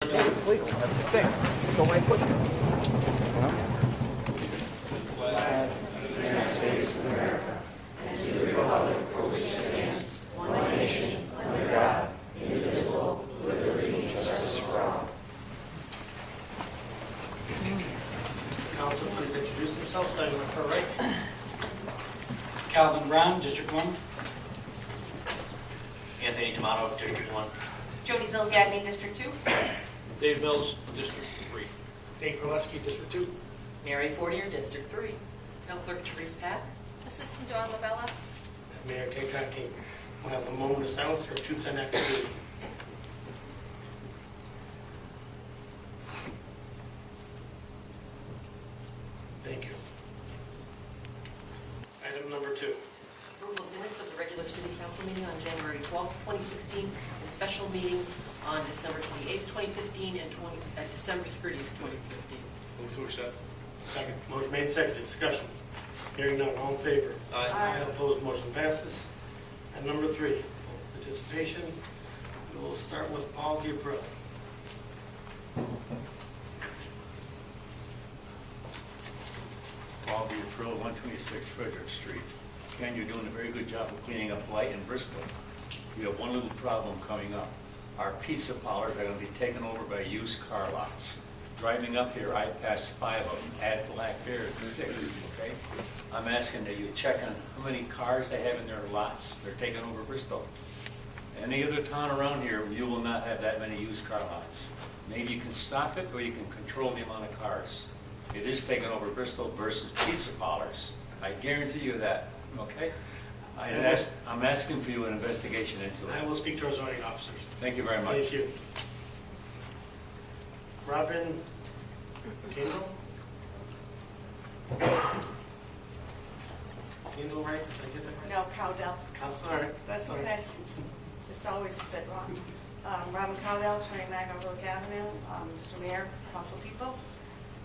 It's legal, that's the thing. So why push it? Flag of the United States of America and to the republic for which it stands, one nation, under God, indivisible, with liberty and justice for all. Council, please introduce themselves, starting with her right. Calvin Brown, District 1. Anthony D'Amato, District 1. Jody Zills-Gagney, District 2. Dave Mills, District 3. Dave Perleski, District 2. Mary Fortier, District 3. Town Clerk Therese Pack. Assistant Dawn Lavella. And Mayor Ken Kotkin. We'll have a moment of silence for troops on active duty. Thank you. Item number 2. Approval of minutes of the regular City Council meeting on January 12th, 2016, and special meetings on December 28th, 2015, and December 30th, 2015. Move to accept. Second. Motion made, seconded. Discussion. Hearing none. All in favor? Aye. Opposed? Motion passes. And number 3, participation. We'll start with Paul Duprell. Paul Duprell, 126 Frederick Street. Ken, you're doing a very good job of cleaning up light in Bristol. We have one little problem coming up. Our pizza parlors are going to be taken over by used car lots. Driving up here, I passed 5 of them. Add Black Bear, 6, okay? I'm asking that you check on how many cars they have in their lots. They're taking over Bristol. Any other town around here, you will not have that many used car lots. Maybe you can stop it, or you can control the amount of cars. It is taking over Bristol versus pizza parlors. I guarantee you that, okay? I'm asking for you an investigation into I it. will speak to our zoning officers. Thank you very much. Thank you. Robin Kendall? Kendall, right? Did I get that right? No, Cowdell. Council, all right. That's All right. okay. It's always said wrong. Robin Cowdell, 29 Overlook Avenue. Mr. Mayor, council people.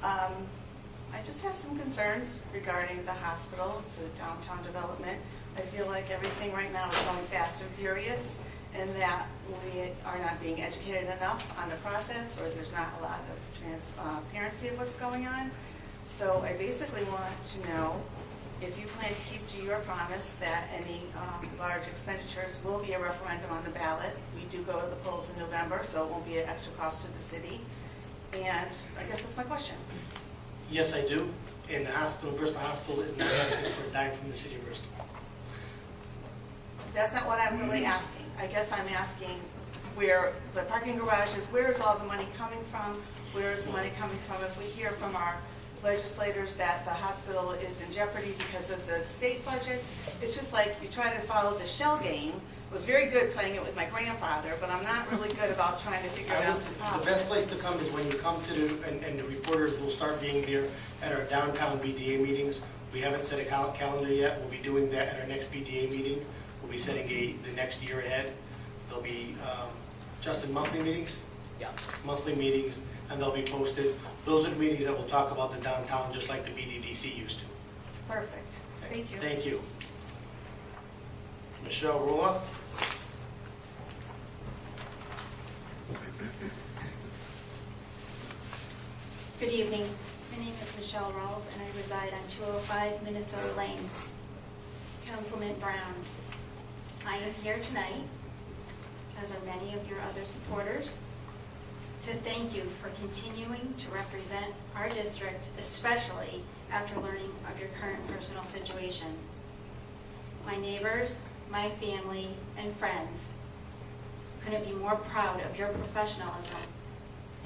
I just have some concerns regarding the hospital, the downtown development. I feel like everything right now is going fast and furious, and that we are not being educated enough on the process, or there's not a lot of transparency of what's going on. So I basically want to know if you plan to keep to your promise that any large expenditures will be a referendum on the ballot. We do go to the polls in November, so it won't be an extra cost to the city. And I guess that's my question. Yes, I do. And the hospital, Bristol Hospital, is not asking for a dime from the city of Bristol. That's not what I'm really asking. I guess I'm asking where the parking garages, where is all the money coming from? Where is the money coming from? If we hear from our legislators that the hospital is in jeopardy because of the state budgets, it's just like you try to follow the shell game. It was very good playing it with my grandfather, but I'm not really good about trying to figure out the The problems. best place to come is when you come to and the reporters will start being there at our downtown BDA meetings. We haven't set a calendar yet. We'll be doing that at our next BDA meeting. We'll be setting the next year ahead. There'll be just in monthly meetings? Yeah. Monthly meetings, and they'll be posted. Those are the meetings that will talk about the downtown, just like the BDDC used to. Perfect. Thank you. Thank you. Michelle Roloff? Good evening. My name is Michelle Rolfe, and I reside on 205 Minnesota Lane. Councilman Brown, I am here tonight, as are many of your other supporters, to thank you for continuing to represent our district, especially after learning of your current personal situation. My neighbors, my family, and friends couldn't be more proud of your professionalism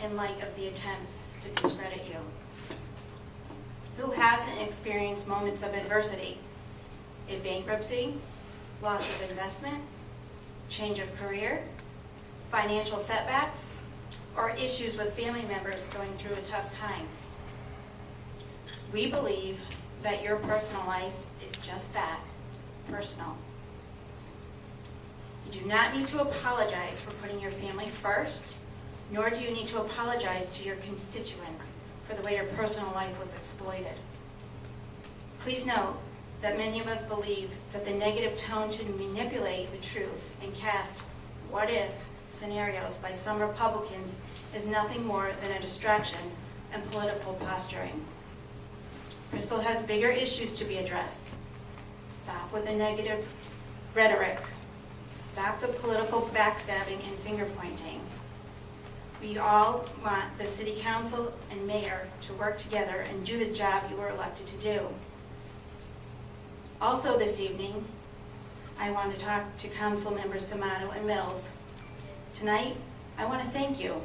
in light of the attempts to discredit you. Who hasn't experienced moments of adversity? A bankruptcy, loss of investment, change of career, financial setbacks, or issues with family members going through a tough time. We believe that your personal life is just that, personal. You do not need to apologize for putting your family first, nor do you need to apologize to your constituents for the way your personal life was exploited. Please note that many of us believe that the negative tone should manipulate the truth and cast what if scenarios by some Republicans is nothing more than a distraction and political posturing. Bristol has bigger issues to be addressed. Stop with the negative rhetoric. Stop the political backstabbing and finger-pointing. We all want the city council and mayor to work together and do the job you were elected to do. Also this evening, I want to talk to council members D'Amato and Mills. Tonight, I want to thank you.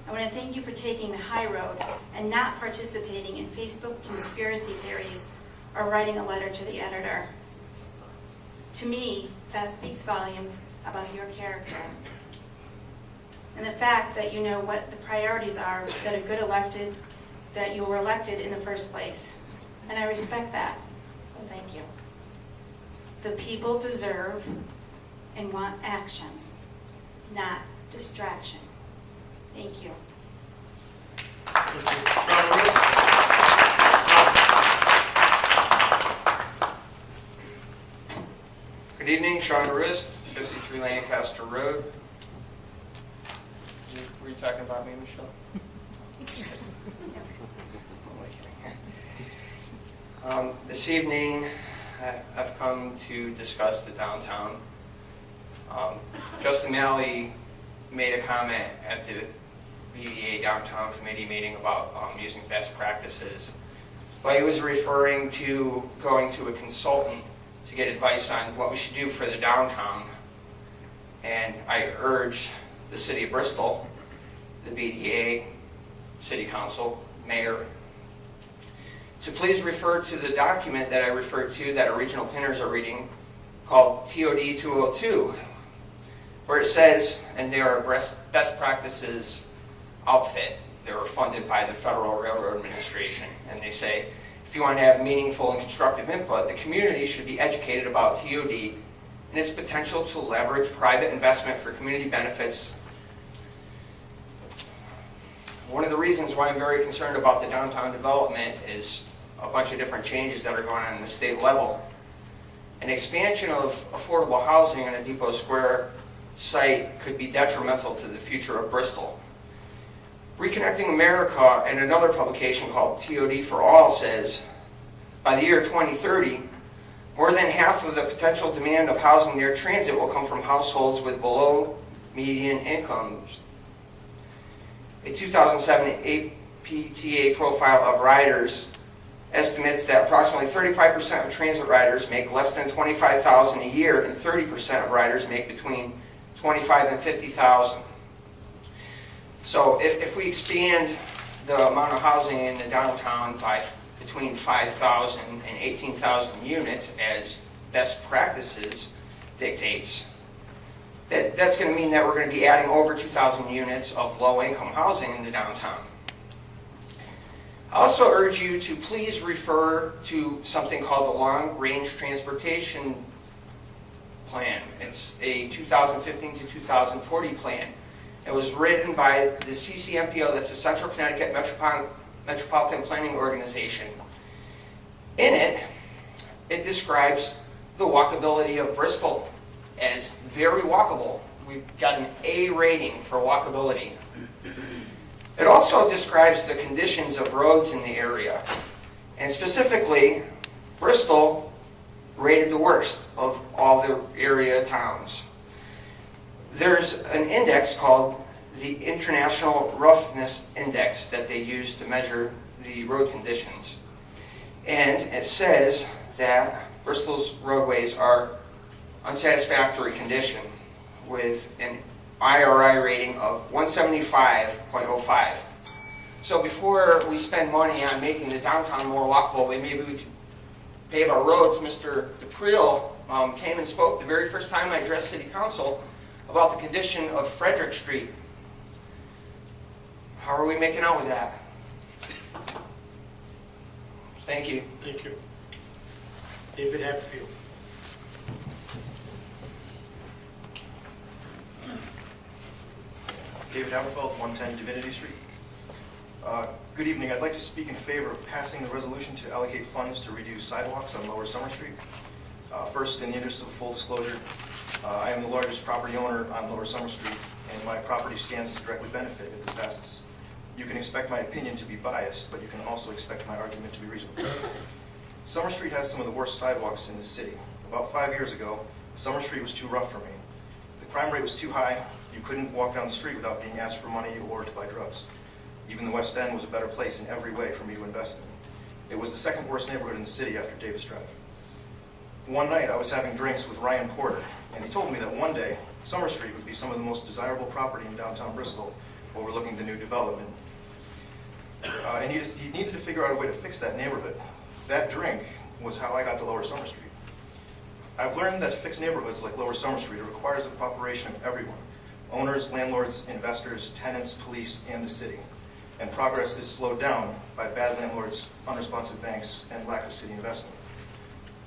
I want to thank you for taking the high road and not participating in Facebook conspiracy theories or writing a letter to the editor. To me, that speaks volumes about your character. And the fact that you know what the priorities are that a good elected, that you were elected in the first place. And I respect that, so thank you. The people deserve and want action, not distraction. Thank you. Good evening, Sean Rist, 53 Lancaster Road. Were you talking about me, Michelle? This evening, I've come to discuss the downtown. Justin Malley made a comment at the BDA Downtown Committee meeting about using best practices, but he was referring to going to a consultant to get advice on what we should do for the downtown. And I urge the City of Bristol, the BDA, City Council, Mayor, to please refer to the document that I referred to that our regional planners are reading called TOD 202, where it says, and they are a best practices outfit. They were funded by the Federal Railroad Administration, and they say, if you want to have meaningful and constructive input, the community should be educated about TOD and its potential to leverage private investment for community benefits. One of the reasons why I'm very concerned about the downtown development is a bunch of different changes that are going on the state level. An expansion of affordable housing in a Depot Square site could be detrimental to the future of Bristol. Reconnecting America and another publication called TOD for All says, by the year 2030, more than half of the potential demand of housing near transit will come from households with below median incomes. A 2007 APTA profile of riders estimates that approximately 35% of transit riders make less than $25,000 a year, and 30% of riders make between $25,000 and $50,000. So if we expand the amount of housing in the downtown by between 5,000 and 18,000 units, as best practices dictates, that's going to mean that we're going to be adding over 2,000 units of low-income housing in the downtown. I also urge you to please refer to something called the Long Range Transportation Plan. It's a 2015 to 2040 plan. It was written by the CCMPO, that's the Central Connecticut Metropolitan Planning Organization. In it, it describes the walkability of Bristol as very walkable. We've got an A rating for walkability. It also describes the conditions of roads in the area. And specifically, Bristol rated the worst of all the area towns. There's an index called the International Roughness Index that they use to measure the road conditions. And it says that Bristol's roadways are unsatisfactory condition with an IRI rating of 175.05. So before we spend money on making the downtown more walkable, maybe we could pave our roads. Mr. DePriel came and spoke the very first time I addressed City Council about the condition of Frederick Street. How are we making out with that? Thank you. Thank you. David Hatfield. David Haverfeld, 110 Divinity Street. Good evening. I'd like to speak in favor of passing the resolution to allocate funds to redo sidewalks on Lower Summer Street. First, in the interest of full disclosure, I am the largest property owner on Lower Summer Street, and my property stands to directly benefit if this passes. You can expect my opinion to be biased, but you can also expect my argument to be reasonable. Summer Street has some of the worst sidewalks in the city. About 5 years ago, Summer Street was too rough for me. The crime rate was too high. You couldn't walk down the street without being asked for money or to buy drugs. Even the West End was a better place in every way for me to invest in. It was the second worst neighborhood in the city after Davis Drive. One night I was having drinks with Ryan Porter, and he told me that one day Summer Street would be some of the most desirable property in downtown Bristol overlooking the new development. And he needed to figure out a way to fix that neighborhood. That drink was how I got to Lower Summer Street. I've learned that to fix neighborhoods like Lower Summer Street, it requires the cooperation of everyone: owners, landlords, investors, tenants, police, and the city. And progress is slowed down by bad landlords, unresponsive banks, and lack of city investment.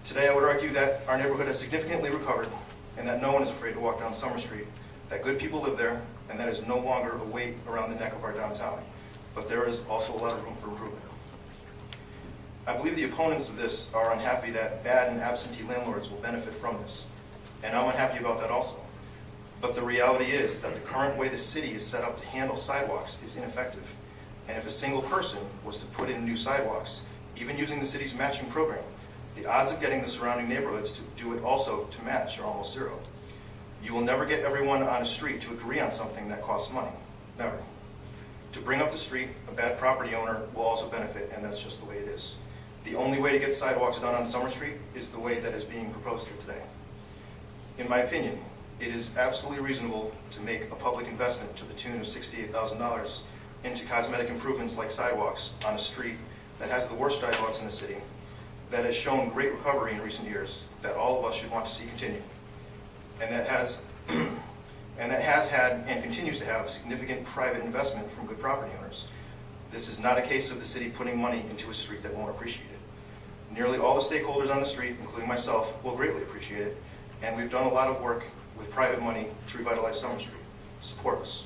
Today, I would argue that our neighborhood has significantly recovered, and that no one is afraid to walk down Summer Street, that good people live there, and that is no longer a weight around the neck of our downtown. But there is also a lot of room for improvement. I believe the opponents of this are unhappy that bad and absentee landlords will benefit from this, and I'm unhappy about that also. But the reality is that the current way the city is set up to handle sidewalks is ineffective. And if a single person was to put in new sidewalks, even using the city's matching program, the odds of getting the surrounding neighborhoods to do it also to match are almost zero. You will never get everyone on a street to agree on something that costs money. Never. To bring up the street, a bad property owner will also benefit, and that's just the way it is. The only way to get sidewalks done on Summer Street is the way that is being proposed here today. In my opinion, it is absolutely reasonable to make a public investment to the tune of $68,000 into cosmetic improvements like sidewalks on a street that has the worst sidewalks in the city, that has shown great recovery in recent years, that all of us should want to see continue, and that has had and continues to have significant private investment from good property owners. This is not a case of the city putting money into a street that won't appreciate it. Nearly all the stakeholders on the street, including myself, will greatly appreciate it, and we've done a lot of work with private money to revitalize Summer Street. Support us.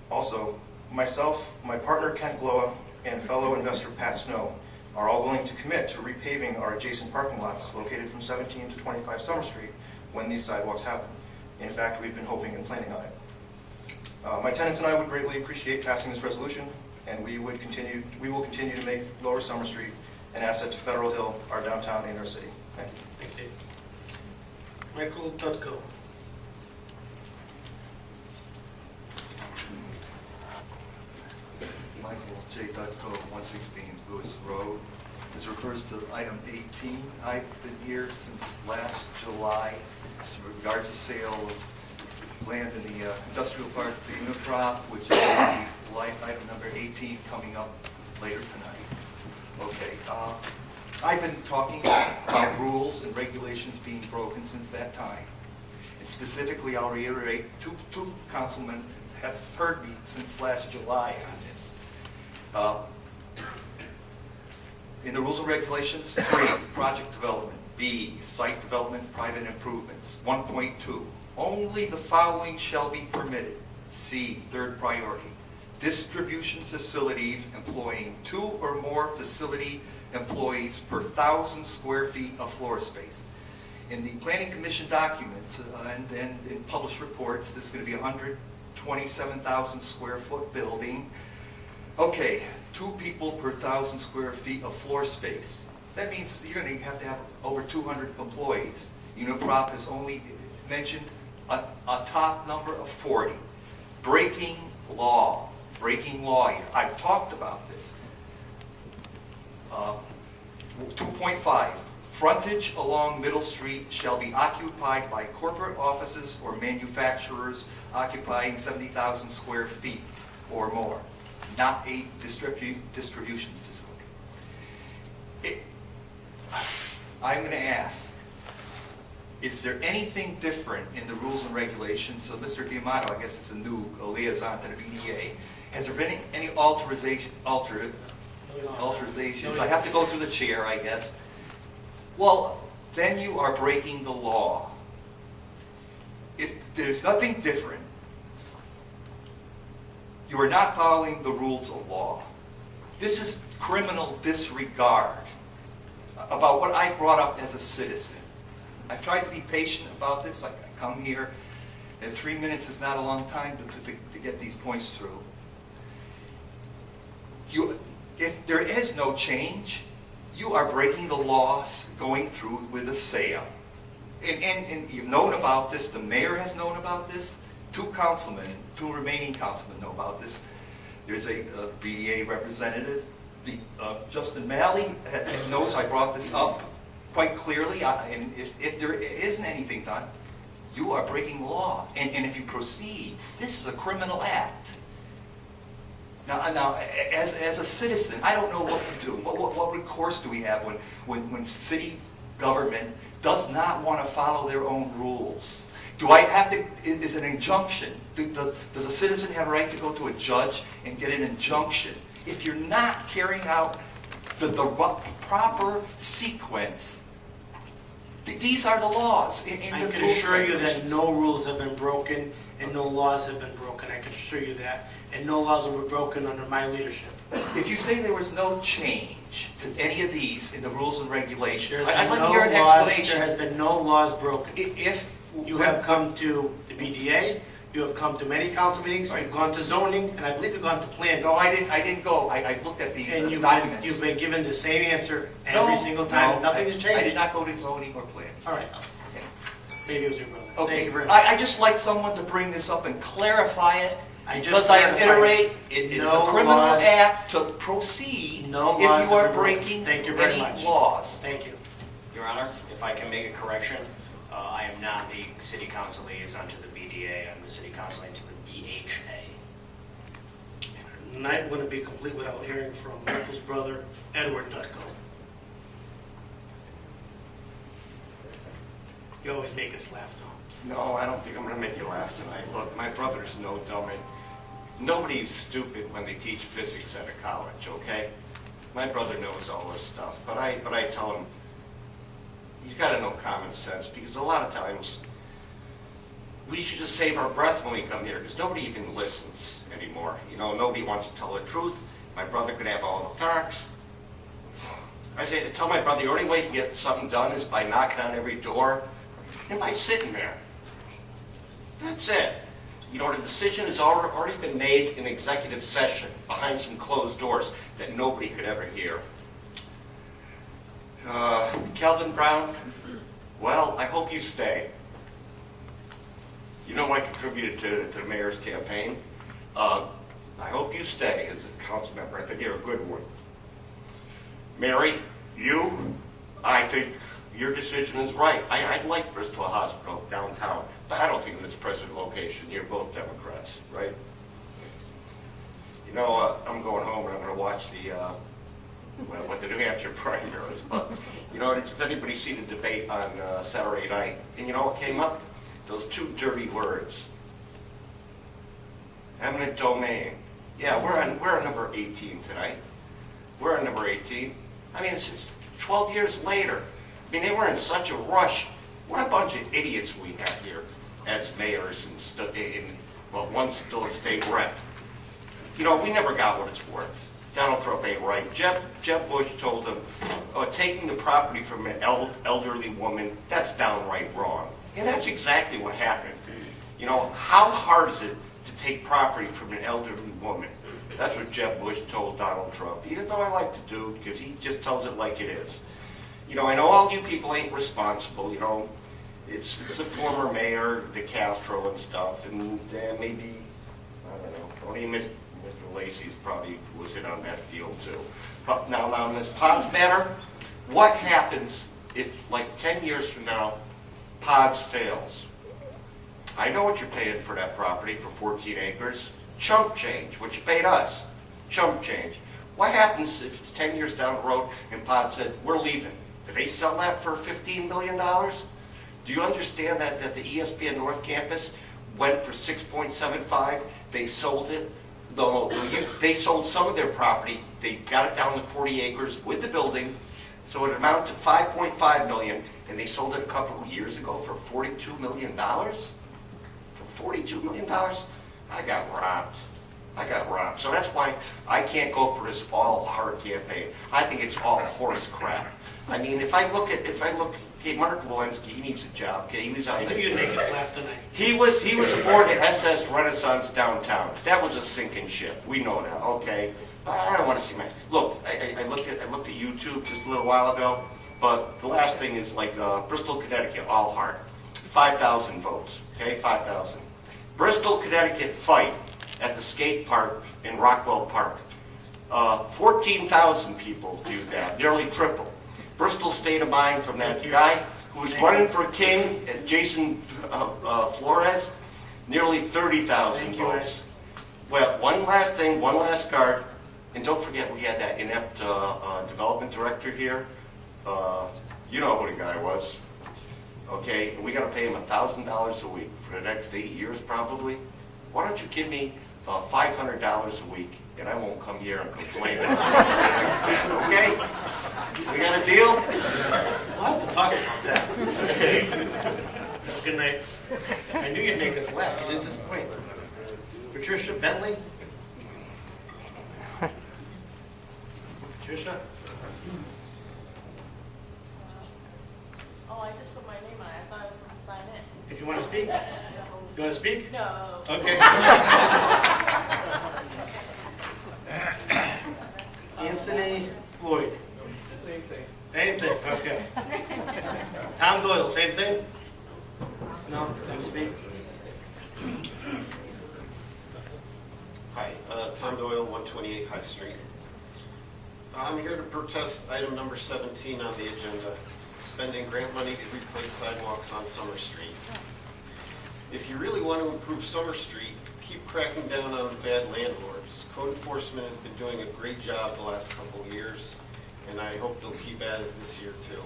Also, myself, my partner Kent Gloa, and fellow investor Pat Snow are all willing to commit to repaving our adjacent parking lots located from 17 to 25 Summer Street when these sidewalks happen. In fact, we've been hoping and planning on it. My tenants and I would greatly appreciate passing this resolution, and we will continue to make Lower Summer Street an asset to Federal Hill, our downtown, and our city. Thank you. Thanks, Dave. Michael Tutko. Michael J. Dutko, 116 Lewis Road. This refers to item 18. I've been here since last July. This regards the sale of land in the industrial park to Uniprop, which is the item number 18 coming up later tonight. Okay. I've been talking about rules and regulations being broken since that time. And specifically, I'll reiterate, two councilmen have heard me since last July on this. In the rules and regulations, 3, project development. B, site development, private improvements. 1.2, only the following shall be permitted. C, third priority. Distribution facilities employing 2 or more facility employees per 1,000 square feet of floor space. In the Planning Commission documents and in published reports, this is going to be a 127,000 square foot building. Okay, 2 people per 1,000 square feet of floor space. That means you're going to have over 200 employees. Uniprop has only mentioned a top number of 40. Breaking law here. I've talked about this. 2.5, frontage along Middle Street shall be occupied by corporate offices or manufacturers occupying 70,000 square feet or more, not a distribution facility. I'm going to ask, is there anything different in the rules and regulations? So Mr. D'Amato, I guess it's a new liaison to the BDA. Has there been any authorizations? I have to go through the chair, I guess. Well, then you are breaking the law. If there's nothing different, you are not following the rules of law. This is criminal disregard about what I brought up as a citizen. I've tried to be patient about this. I come here. 3 minutes is not a long time to get these points through. If there is no change, you are breaking the laws going through with a sale. And you've known about this, the mayor has known about this, two remaining councilmen know about this. There's a BDA representative, Justin Malley, knows I brought this up quite clearly, and if there isn't anything done, you are breaking the law. And if you proceed, this is a criminal act. Now, as a citizen, I don't know what to do. What recourse do we have when city government does not want to follow their own rules? Do I have to, is an injunction, does a citizen have a right to go to a judge and get an injunction? If you're not carrying out the proper sequence, these are the laws. I can assure you that no rules have been broken and no laws have been broken. I can assure you that. And no laws were broken under my leadership. If you say there was no change to any of these in the rules and regulations, There I'd like to has hear been an no laws- explanation. There has been no laws broken. You You have come to the BDA, you have come to many council meetings, Right. you've gone to zoning, and I believe you've gone to planning. No, I didn't go. I looked at the And documents. you've been given the same answer No, every single time, no, nothing has I did changed. not go to zoning or planning. All right, Okay. maybe it was your brother. Okay. Thank you very much. I just like someone to bring this up and clarify it, I just because I clarified iterate, it is no a criminal laws- act to proceed No if laws you are have been broken. breaking Thank you very any much. laws. Thank you. Your Honor, if I can make a correction, I am not the city council liaison to the BDA, I'm the city council liaison to the BHA. The night wouldn't be complete without hearing from Michael's brother, Edward Dutko. You always make us laugh, though. No, I don't think I'm going to make you laugh tonight. Look, my brother's no dummy. Nobody's stupid when they teach physics at a college, okay? My brother knows all this stuff, but I tell him he's got to know common sense, because a lot of times we should just save our breath when we come here, because nobody even listens anymore. You know, nobody wants to tell the truth. My brother could have all the facts. I say to tell my brother the only way to get something done is by knocking on every door and by sitting there. That's it. You know, the decision has already been made in executive session behind some closed doors that nobody could ever hear. Calvin Brown, well, I hope you stay. You know I contributed to the mayor's campaign. I hope you stay as a council member. I think you're a good one. Mary, I think your decision is right. I'd like Bristol Hospital downtown, but I don't think in its present location. You're both Democrats, right? You know, I'm going home and I'm going to watch the New Hampshire primaries. But, you know, if anybody's seen the debate on Saturday night, and you know what came up? Those two dirty words. Eminent domain. Yeah, we're on number 18 tonight. We're on number 18. I mean, it's just 12 years later. I mean, they were in such a rush. What a bunch of idiots we have here as mayors and one's still a state rep. You know, we never got what it's worth. Donald Trump ain't right. Jeb Bush told him, taking the property from an elderly woman, that's downright wrong. And that's exactly what happened. You know, how hard is it to take property from an elderly woman? That's what Jeb Bush told Donald Trump, even though I like to do, because he just tells it like it is. You know, I know all you people ain't responsible, you know. It's the former mayor, De Castro and stuff, and maybe, I don't know, only Mr. Lacey's probably was in on that deal too. But now, Ms. Pods matter, what happens if, like 10 years from now, Pods fails? I know what you're paying for that property for 14 acres. Chump change, what you paid us. Chump change. What happens if it's 10 years down the road and Pods said, we're leaving? Did they sell that for $15 million? Do you understand that the ESPN North Campus went for 6.75? They sold it. They sold some of their property. They got it down to 40 acres with the building. So it amounted to $5.5 million, and they sold it a couple of years ago for $42 million? For $42 million? I got robbed. I got robbed. So that's why I can't go for this all hard campaign. I think it's all horse crap. I mean, if I look, okay, Mark Walensky, he needs a job, okay, he was on I the... knew you'd make us laugh tonight. He was aboard the SS Renaissance downtown. That was a sinking ship. We know that, okay? But I don't want to see my... Look, I looked at YouTube just a little while ago, but the last thing is like Bristol, Connecticut, all hard. 5,000 votes, okay, 5,000. Bristol, Connecticut fight at the skate park in Rockwell Park. 14,000 people viewed that, nearly triple. Bristol state of mind from that guy who was running for king, Jason Flores, nearly 30,000 votes. Well, one last thing, one last card, and don't forget we had that inept development director here. You know who the guy was. Okay, and we got to pay him $1,000 a week for the next 8 years probably. Why don't you give me $500 a week, and I won't come here and complain. Okay? We got a deal? We'll have to talk about that. Good night. I knew you'd make us laugh. You didn't disappoint. Patricia Bentley? Patricia? Oh, I just put my name on it. I thought I was supposed to sign it. If you want to speak? You want to speak? No. Okay. Anthony Floyd? Same thing. Same thing, okay. Tom Doyle, same thing? No, didn't speak? Hi, Tom Doyle, 128 High Street. I'm here to protest item number 17 on the agenda, spending grant money to replace sidewalks on Summer Street. If you really want to improve Summer Street, keep cracking down on the bad landlords. Code enforcement has been doing a great job the last couple of years, and I hope they'll keep at it this year too.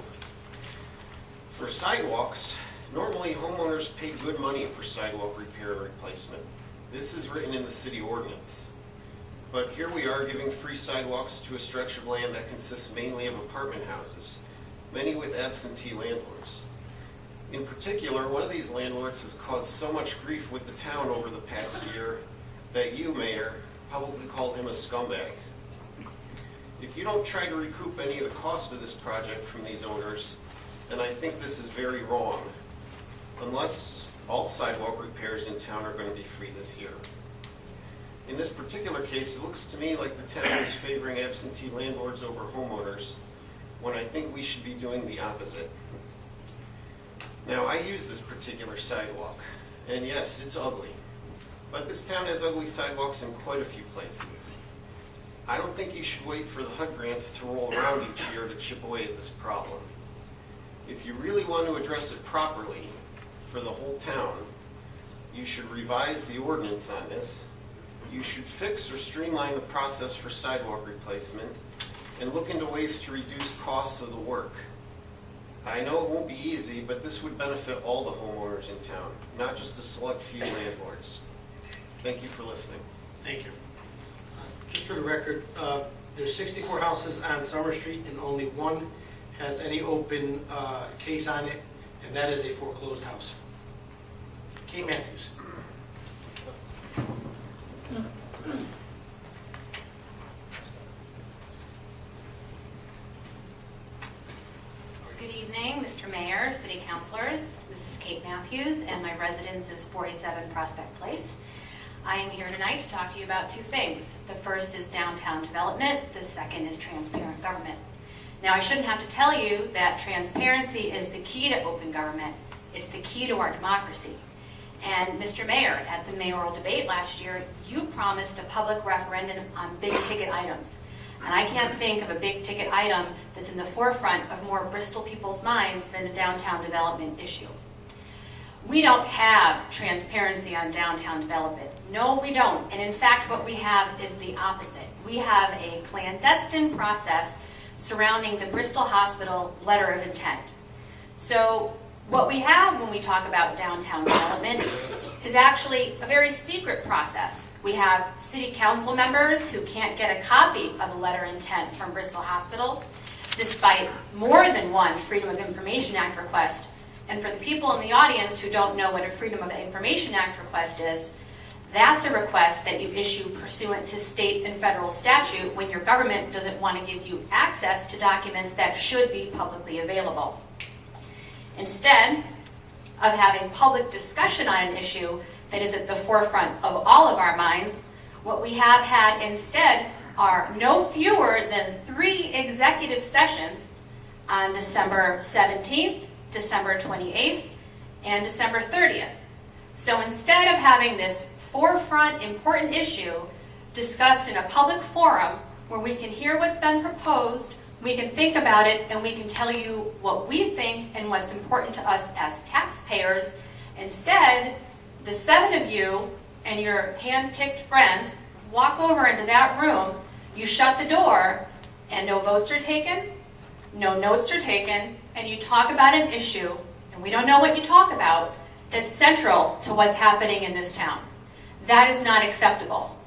For sidewalks, normally homeowners pay good money for sidewalk repair and replacement. This is written in the city ordinance. But here we are giving free sidewalks to a stretch of land that consists mainly of apartment houses, many with absentee landlords. In particular, one of these landlords has caused so much grief with the town over the past year that you, Mayor, publicly called him a scumbag. If you don't try to recoup any of the cost of this project from these owners, then I think this is very wrong, unless all sidewalk repairs in town are going to be free this year. In this particular case, it looks to me like the town is favoring absentee landlords over homeowners, when I think we should be doing the opposite. Now, I use this particular sidewalk, and yes, it's ugly, but this town has ugly sidewalks in quite a few places. I don't think you should wait for the HUD grants to roll around each year to chip away at this problem. If you really want to address it properly for the whole town, you should revise the ordinance on this. You should fix or streamline the process for sidewalk replacement and look into ways to reduce costs of the work. I know it won't be easy, but this would benefit all the homeowners in town, not just a select few landlords. Thank you for listening. Thank you. Just for the record, there's 64 houses on Summer Street and only one has any open case on it, and that is a foreclosed house. Kay Matthews. Good evening, Mr. Mayor, City Councilors. This is Kate Matthews, and my residence is 47 Prospect Place. I am here tonight to talk to you about two things. The first is downtown development. The second is transparent government. Now, I shouldn't have to tell you that transparency is the key to open government. It's the key to our democracy. And Mr. Mayor, at the mayoral debate last year, you promised a public referendum on big ticket items. And I can't think of a big ticket item that's in the forefront of more Bristol people's minds than the downtown development issue. We don't have transparency on downtown development. No, we don't. And in fact, what we have is the opposite. We have a clandestine process surrounding the Bristol Hospital letter of intent. So what we have when we talk about downtown development is actually a very secret process. We have city council members who can't get a copy of the letter of intent from Bristol Hospital, despite more than one Freedom of Information Act request. And for the people in the audience who don't know what a Freedom of Information Act request is, That's a request that you issue pursuant to state and federal statute when your government doesn't want to give you access to documents that should be publicly available. Instead of having public discussion on an issue that is at the forefront of all of our minds, what we have had instead are no fewer than 3 executive sessions on December 17th, December 28th, and December 30th. So instead of having this forefront important issue discussed in a public forum where we can hear what's been proposed, we can think about it, and we can tell you what we think and what's important to us as taxpayers, instead, the 7 of you and your hand-picked friends walk over into that room, you shut the door, and no votes are taken, no notes are taken, and you talk about an issue, and we don't know what you talk about, that's central to what's happening in this town. That is not acceptable.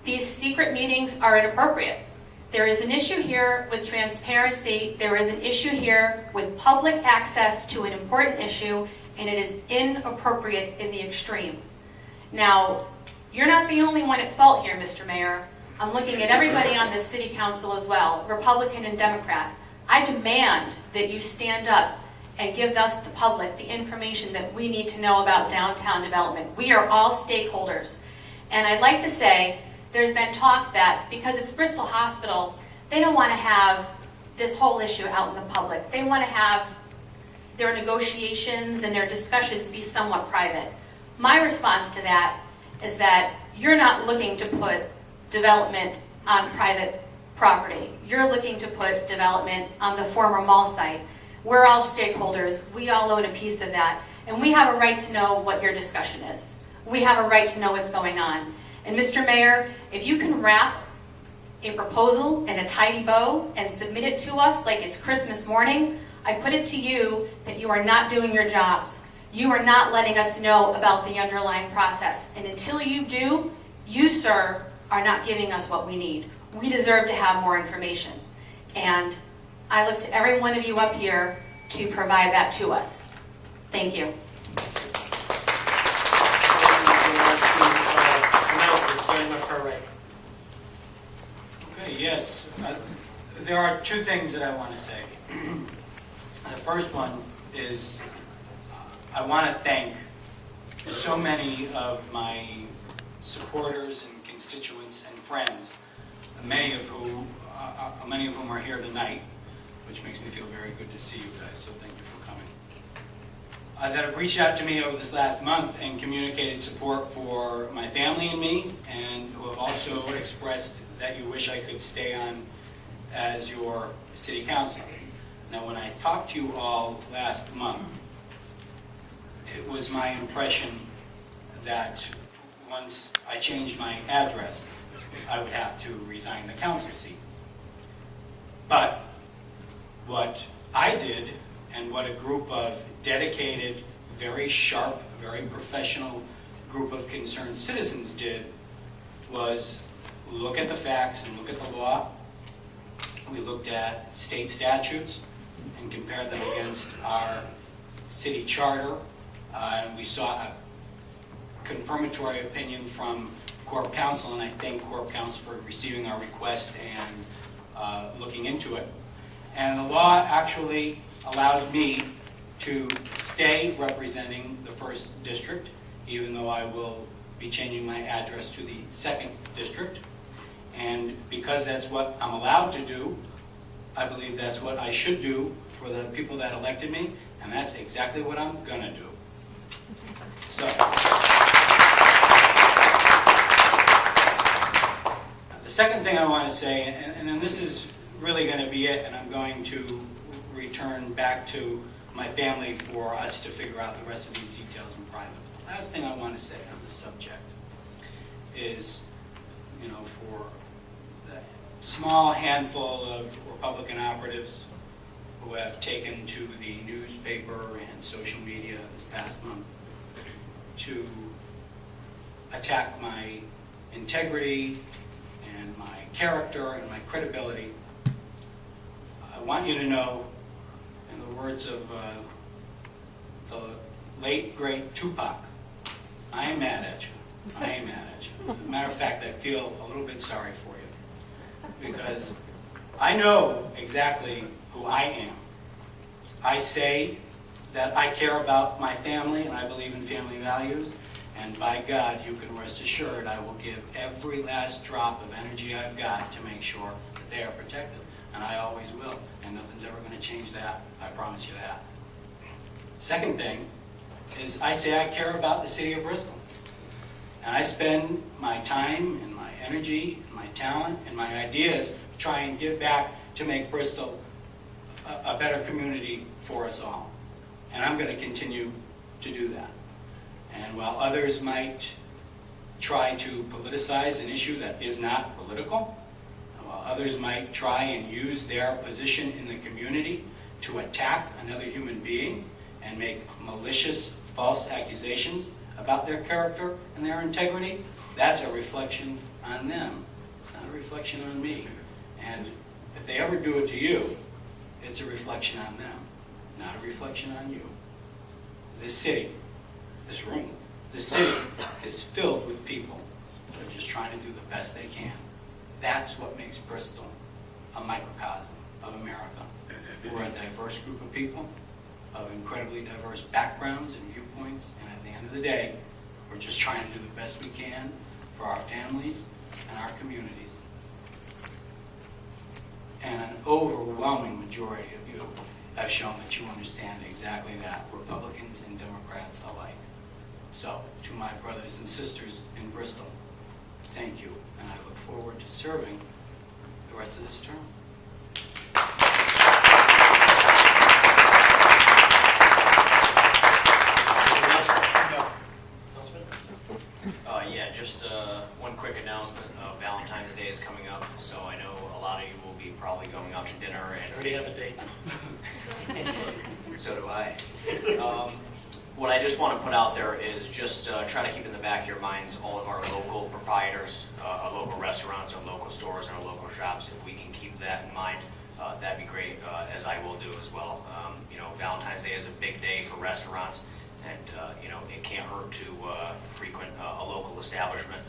These secret meetings are inappropriate. There is an issue here with transparency. There is an issue here with public access to an important issue, and it is inappropriate in the extreme. Now, you're not the only one at fault here, Mr. Mayor. I'm looking at everybody on this city council as well, Republican and Democrat. I demand that you stand up and give us, the public, the information that we need to know about downtown development. We are all stakeholders. And I'd like to say, there's been talk that because it's Bristol Hospital, they don't want to have this whole issue out in the public. They want to have their negotiations and their discussions be somewhat private. My response to that is that you're not looking to put development on private property. You're looking to put development on the former mall site. We're all stakeholders. We all own a piece of that. And we have a right to know what your discussion is. We have a right to know what's going on. And Mr. Mayor, if you can wrap a proposal in a tidy bow and submit it to us like it's Christmas morning, I put it to you that you are not doing your jobs. You are not letting us know about the underlying process. And until you do, you, sir, are not giving us what we need. We deserve to have more information. And I look to every one of you up here to provide that to us. Thank you. Okay, yes. There are 2 things that I want to say. The first one is I want to thank so many of my supporters and constituents and friends, many of whom are here tonight, which makes me feel very good to see you guys, so thank you for coming. That have reached out to me over this last month and communicated support for my family and me, and who have also expressed that you wish I could stay on as your city council. Now, when I talked to you all last month, it was my impression that once I changed my address, I would have to resign the council seat. But what I did, and what a group of dedicated, very sharp, very professional group of concerned citizens did, was look at the facts and look at the law. We looked at state statutes and compared them against our city charter. And we sought a confirmatory opinion from Corp Counsel, and I thank Corp Counsel for receiving our request and looking into it. And the law actually allows me to stay representing the 1st District, even though I will be changing my address to the 2nd District. And because that's what I'm allowed to do, I believe that's what I should do for the people that elected me, and that's exactly what I'm going to do. So, the second thing I want to say, and then this is really going to be it, and I'm going to return back to my family for us to figure out the rest of these details in private. The last thing I want to say on this subject is, for the small handful of Republican operatives who have taken to the newspaper and social media this past month to attack my integrity and my character and my credibility, I want you to know, in the words of the late, great Tupac, I ain't mad at you. I am mad at you. Matter of fact, I feel a little bit sorry for you because I know exactly who I am. I say that I care about my family and I believe in family values, and by God, you can rest assured I will give every last drop of energy I've got to make sure that they are protected, and I always will, and nothing's ever going to change that. I promise you that. Second thing is I say I care about the city of Bristol. And I spend my time and my energy and my talent and my ideas to try and give back to make Bristol a better community for us all. And I'm going to continue to do that. And while others might try to politicize an issue that is not political, while others might try and use their position in the community to attack another human being and make malicious, false accusations about their character and their integrity, that's a reflection on them. It's not a reflection on me. And if they ever do it to you, it's a reflection on them, not a reflection on you. This city, this room, this city is filled with people that are just trying to do the best they can. That's what makes Bristol a microcosm of America. We're a diverse group of people, of incredibly diverse backgrounds and viewpoints, and at the end of the day, we're just trying to do the best we can for our families and our communities. And an overwhelming majority of you have shown that you understand exactly that, Republicans and Democrats alike. So, to my brothers and sisters in Bristol, thank you, and I look forward to serving the rest of this term. Yeah, just one quick announcement. Valentine's Day is coming up, so I know a lot of you will be probably going out to dinner. And Already have a date. So do I. What I just want to put out there is just try to keep in the back of your minds all of our local proprietors, our local restaurants, our local stores, and our local shops. If we can keep that in mind, that'd be great, as I will do as well. Valentine's Day is a big day for restaurants, and it can't hurt to frequent a local establishment,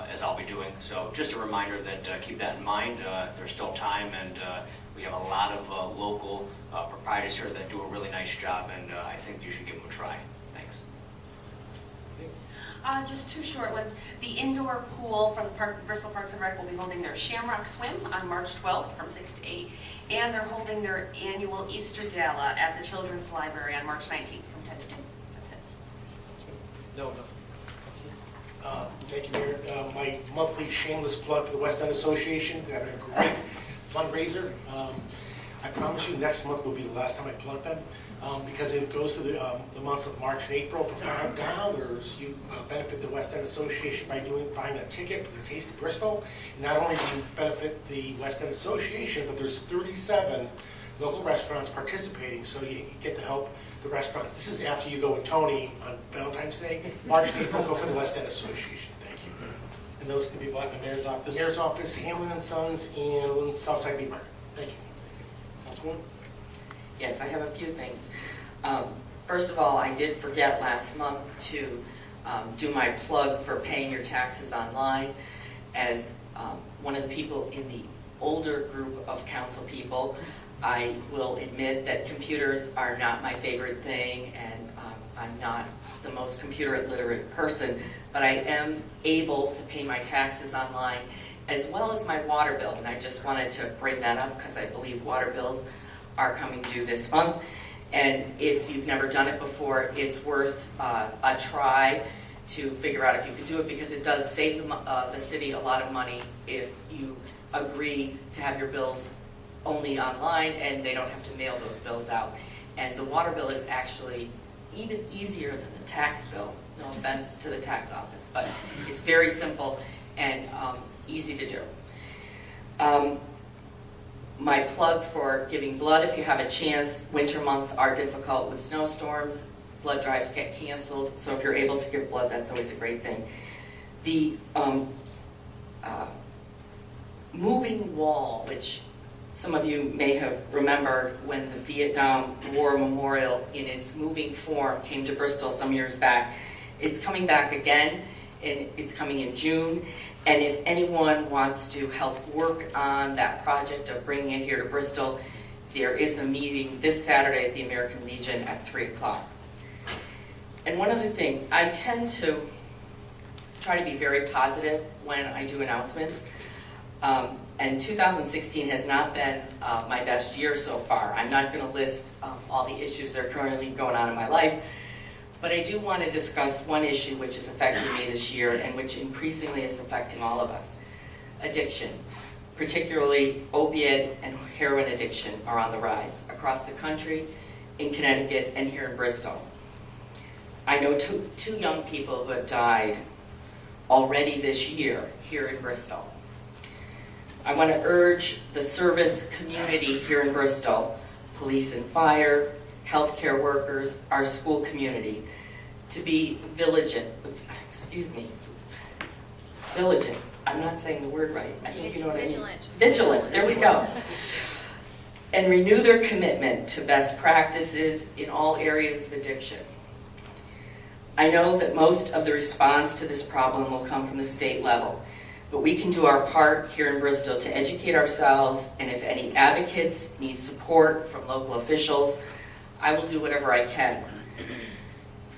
as I'll be doing. So just a reminder that keep that in mind. There's still time, and we have a lot of local proprietors here that do a really nice job, and I think you should give them a try. Thanks. Just two short ones. The indoor pool from the Bristol Parks and Rec will be holding their Shamrock Swim on March 12th from 6 to 8, and they're holding their annual Easter Gala at the Children's Library on March 19th from 10 to 2. That's it. No. Thank you, Mayor. My monthly shameless plug for the West End Association. They're having a great fundraiser. I promise you next month will be the last time I plug them, because it goes through the months of March and April for $5. You benefit the West End Association by buying a ticket for the Taste of Bristol. And not only do you benefit the West End Association, but there's 37 local restaurants participating, so you get to help the restaurants. This is after you go with Tony on Valentine's Day. March and April, go for the West End Association. Thank you. And those can be bought in the mayor's office? Mayor's office, Hamlin and Sons, and Southside Meat Market. Thank you. Councilwoman? Yes, I have a few things. First of all, I did forget last month to do my plug for paying your taxes online. As one of the people in the older group of council people, I will admit that computers are not my favorite thing, and I'm not the most computer literate person, but I am able to pay my taxes online as well as my water bill. And I just wanted to bring that up because I believe water bills are coming due this month. And if you've never done it before, it's worth a try to figure out if you can do it, because it does save the city a lot of money if you agree to have your bills only online and they don't have to mail those bills out. And the water bill is actually even easier than the tax bill. No offense to the tax office, but it's very simple and easy to do. My plug for giving blood, if you have a chance, winter months are difficult with snowstorms, blood drives get canceled, so if you're able to give blood, that's always a great thing. The moving wall, which some of you may have remembered when the Vietnam War Memorial in its moving form came to Bristol some years back. It's coming back again, and it's coming in June. And if anyone wants to help work on that project of bringing it here to Bristol, there is a meeting this Saturday at the American Legion at 3 o'clock. And one other thing, I tend to try to be very positive when I do announcements. And 2016 has not been my best year so far. I'm not going to list all the issues that are currently going on in my life, but I do want to discuss one issue which is affecting me this year and which increasingly is affecting all of us. Addiction, particularly opiate and heroin addiction, are on the rise across the country, in Connecticut, and here in Bristol. I know two young people who have died already this year here in Bristol. I want to urge the service community here in Bristol, police and fire, healthcare workers, our school community, to be vigilant. I'm not saying the word right. I think you know what I mean. Vigilant, there we go. And renew their commitment to best practices in all areas of addiction. I know that most of the response to this problem will come from the state level, but we can do our part here in Bristol to educate ourselves, and if any advocates need support from local officials, I will do whatever I can.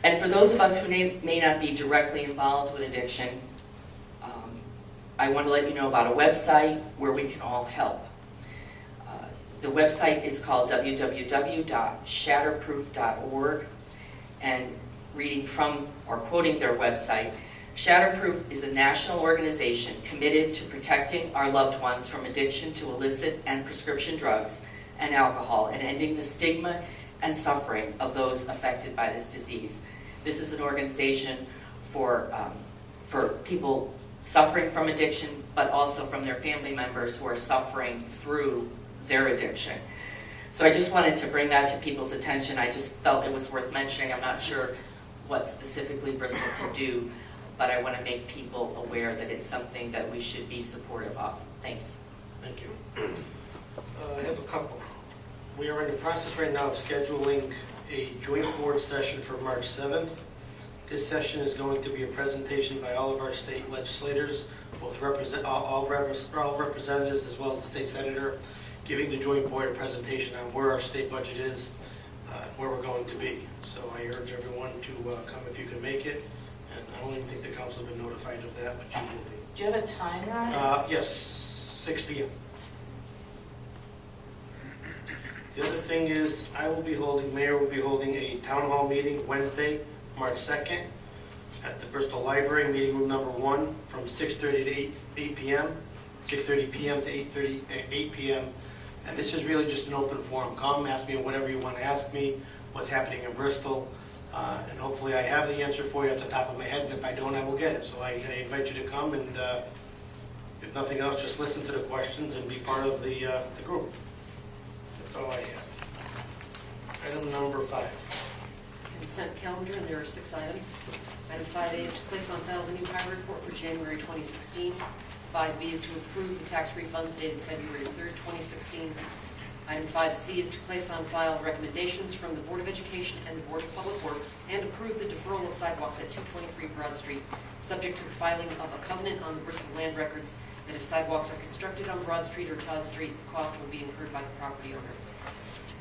And for those of us who may not be directly involved with addiction, I want to let you know about a website where we can all help. The website is called www.shatterproof.org, and reading from or quoting their website, Shatterproof is a national organization committed to protecting our loved ones from addiction to illicit and prescription drugs and alcohol, and ending the stigma and suffering of those affected by this disease. This is an organization for people suffering from addiction, but also from their family members who are suffering through their addiction. So I just wanted to bring that to people's attention. I just felt it was worth mentioning. I'm not sure what specifically Bristol can do, but I want to make people aware that it's something that we should be supportive of. Thanks. Thank you. I have a couple. We are in the process right now of scheduling a joint board session for March 7th. This session is going to be a presentation by all of our state legislators, both all representatives as well as the state senator, giving the joint board a presentation on where our state budget is, where we're going to be. So I urge everyone to come if you can make it. And I don't even think the council has been notified of that, but you will be. Do you have a time on it? Yes, 6 p.m. The other thing is, Mayor will be holding a town hall meeting Wednesday, March 2nd, at the Bristol Library, meeting room number 1, from 6:30 to 8 p.m., 6:30 p.m. to 8 p.m. And this is really just an open forum. Come, ask me whatever you want to ask me, what's happening in Bristol, and hopefully I have the answer for you at the top of my head, and if I don't, I will get it. So I invite you to come, and if nothing else, just listen to the questions and be part of the group. That's all I have. Item number 5. Consent calendar, and there are 6 items. Item 5A is to place on file the new hire report for January 2016. 5B is to approve the tax refunds dated February 3rd, 2016. Item 5C is to place on file recommendations from the Board of Education and the Board of Public Works, and approve the deferral of sidewalks at 223 Broad Street, subject to the filing of a covenant on the Bristol Land Records, and if sidewalks are constructed on Broad Street or Todd Street, the cost will be incurred by the property owner.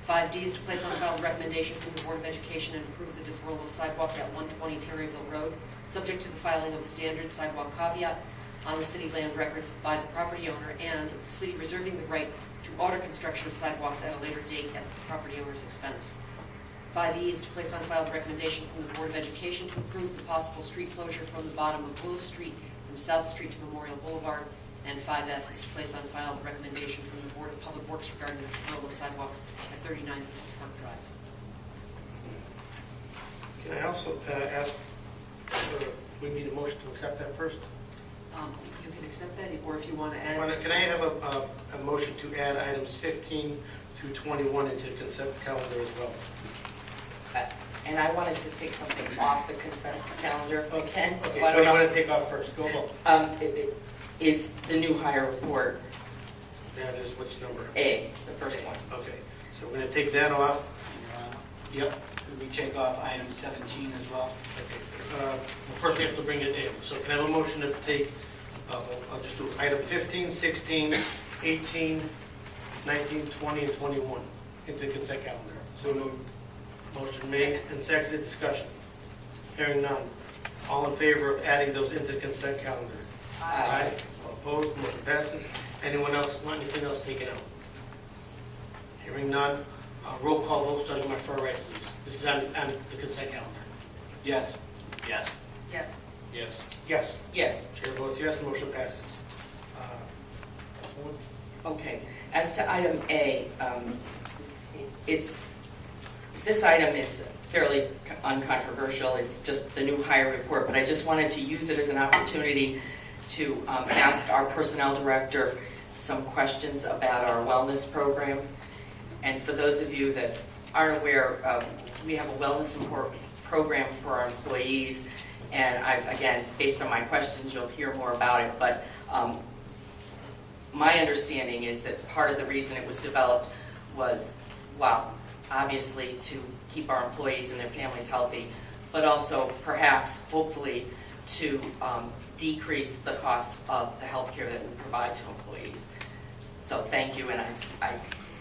5D is to place on file a recommendation from the Board of Education and approve the deferral of sidewalks at 120 Terryville Road, subject to the filing of a standard sidewalk caveat on the city land records by the property owner, and the city reserving the right to order construction of sidewalks at a later date at the property owner's expense. 5E is to place on file the recommendation from the Board of Education to approve the possible street closure from the bottom of Willow Street from South Street to Memorial Boulevard. And 5F is to place on file the recommendation from the Board of Public Works regarding the deferral of sidewalks at 39 Business Park Drive. Can I also ask, we need a motion to accept that first? You can accept that, or if you want to add... Can I have a motion to add items 15 through 21 into the consent calendar as well? And I wanted to take something off the consent calendar. Okay. So What do you want to take off first? Go on. Is the new hire report. That is which number? A, the first one. Okay. So we're going to take that off. Yep. Could we take off item 17 as well? Okay. Well, first we have to bring it in. So can I have a motion to take, I'll just do item 15, 16, 18, 19, 20, and 21 into the consent calendar. So moved. Motion made and seconded. Discussion. Hearing none. All in favor of adding those into the consent calendar? Aye. All opposed? Motion passes. Anyone else want anything else taken out? Hearing none. Roll call vote starting on my far right, please. This is on the consent calendar. Yes. Yes. Yes. Yes. Yes. Yes. Chair votes yes, motion passes. Okay. As to item A, this item is fairly uncontroversial. It's just the new hire report, but I just wanted to use it as an opportunity to ask our personnel director some questions about our wellness program. And for those of you that aren't aware, we have a wellness program for our employees. And again, based on my questions, you'll hear more about it. But my understanding is that part of the reason it was developed was, well, obviously to keep our employees and their families healthy, but also perhaps, hopefully, to decrease the costs of the health care that we provide to employees. So thank you, and I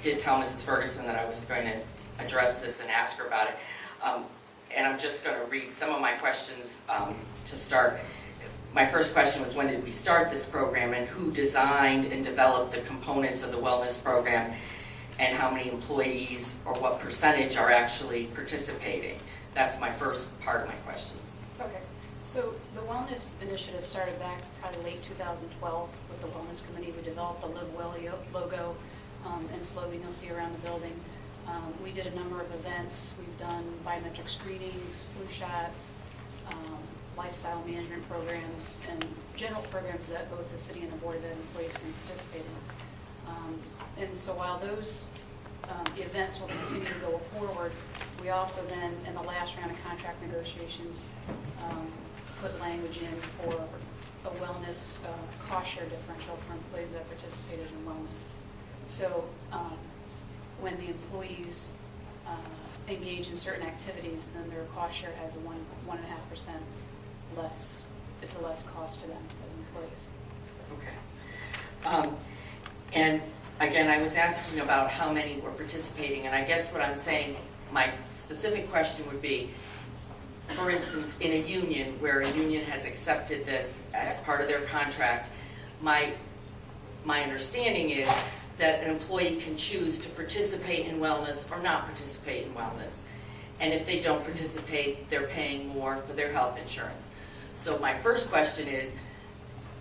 did tell Mrs. Ferguson that I was going to address this and ask her about it. And I'm just going to read some of my questions to start. My first question was, when did we start this program, and who designed and developed the components of the wellness program, and how many employees or what percentage are actually participating? That's my first part of my questions. Okay, so the wellness initiative started back probably late 2012 with the Wellness Committee. We developed the Live Well logo and slogan you'll see around the building. We did a number of events. We've done biometric screenings, flu shots, lifestyle management programs, and general programs that both the city and the Board of Ed employees can participate in. And so while those events will continue to go forward, we also then, in the last round of contract negotiations, put language in for a wellness cost share differential for employees that participated in wellness. So when the employees engage in certain activities, then their cost share has a 1.5% less, it's a less cost to them as employees. Okay. And again, I was asking about how many were participating, and I guess what I'm saying, my specific question would be, for instance, in a union, where a union has accepted this as part of their contract, my understanding is that an employee can choose to participate in wellness or not participate in wellness. And if they don't participate, they're paying more for their health insurance. So my first question is,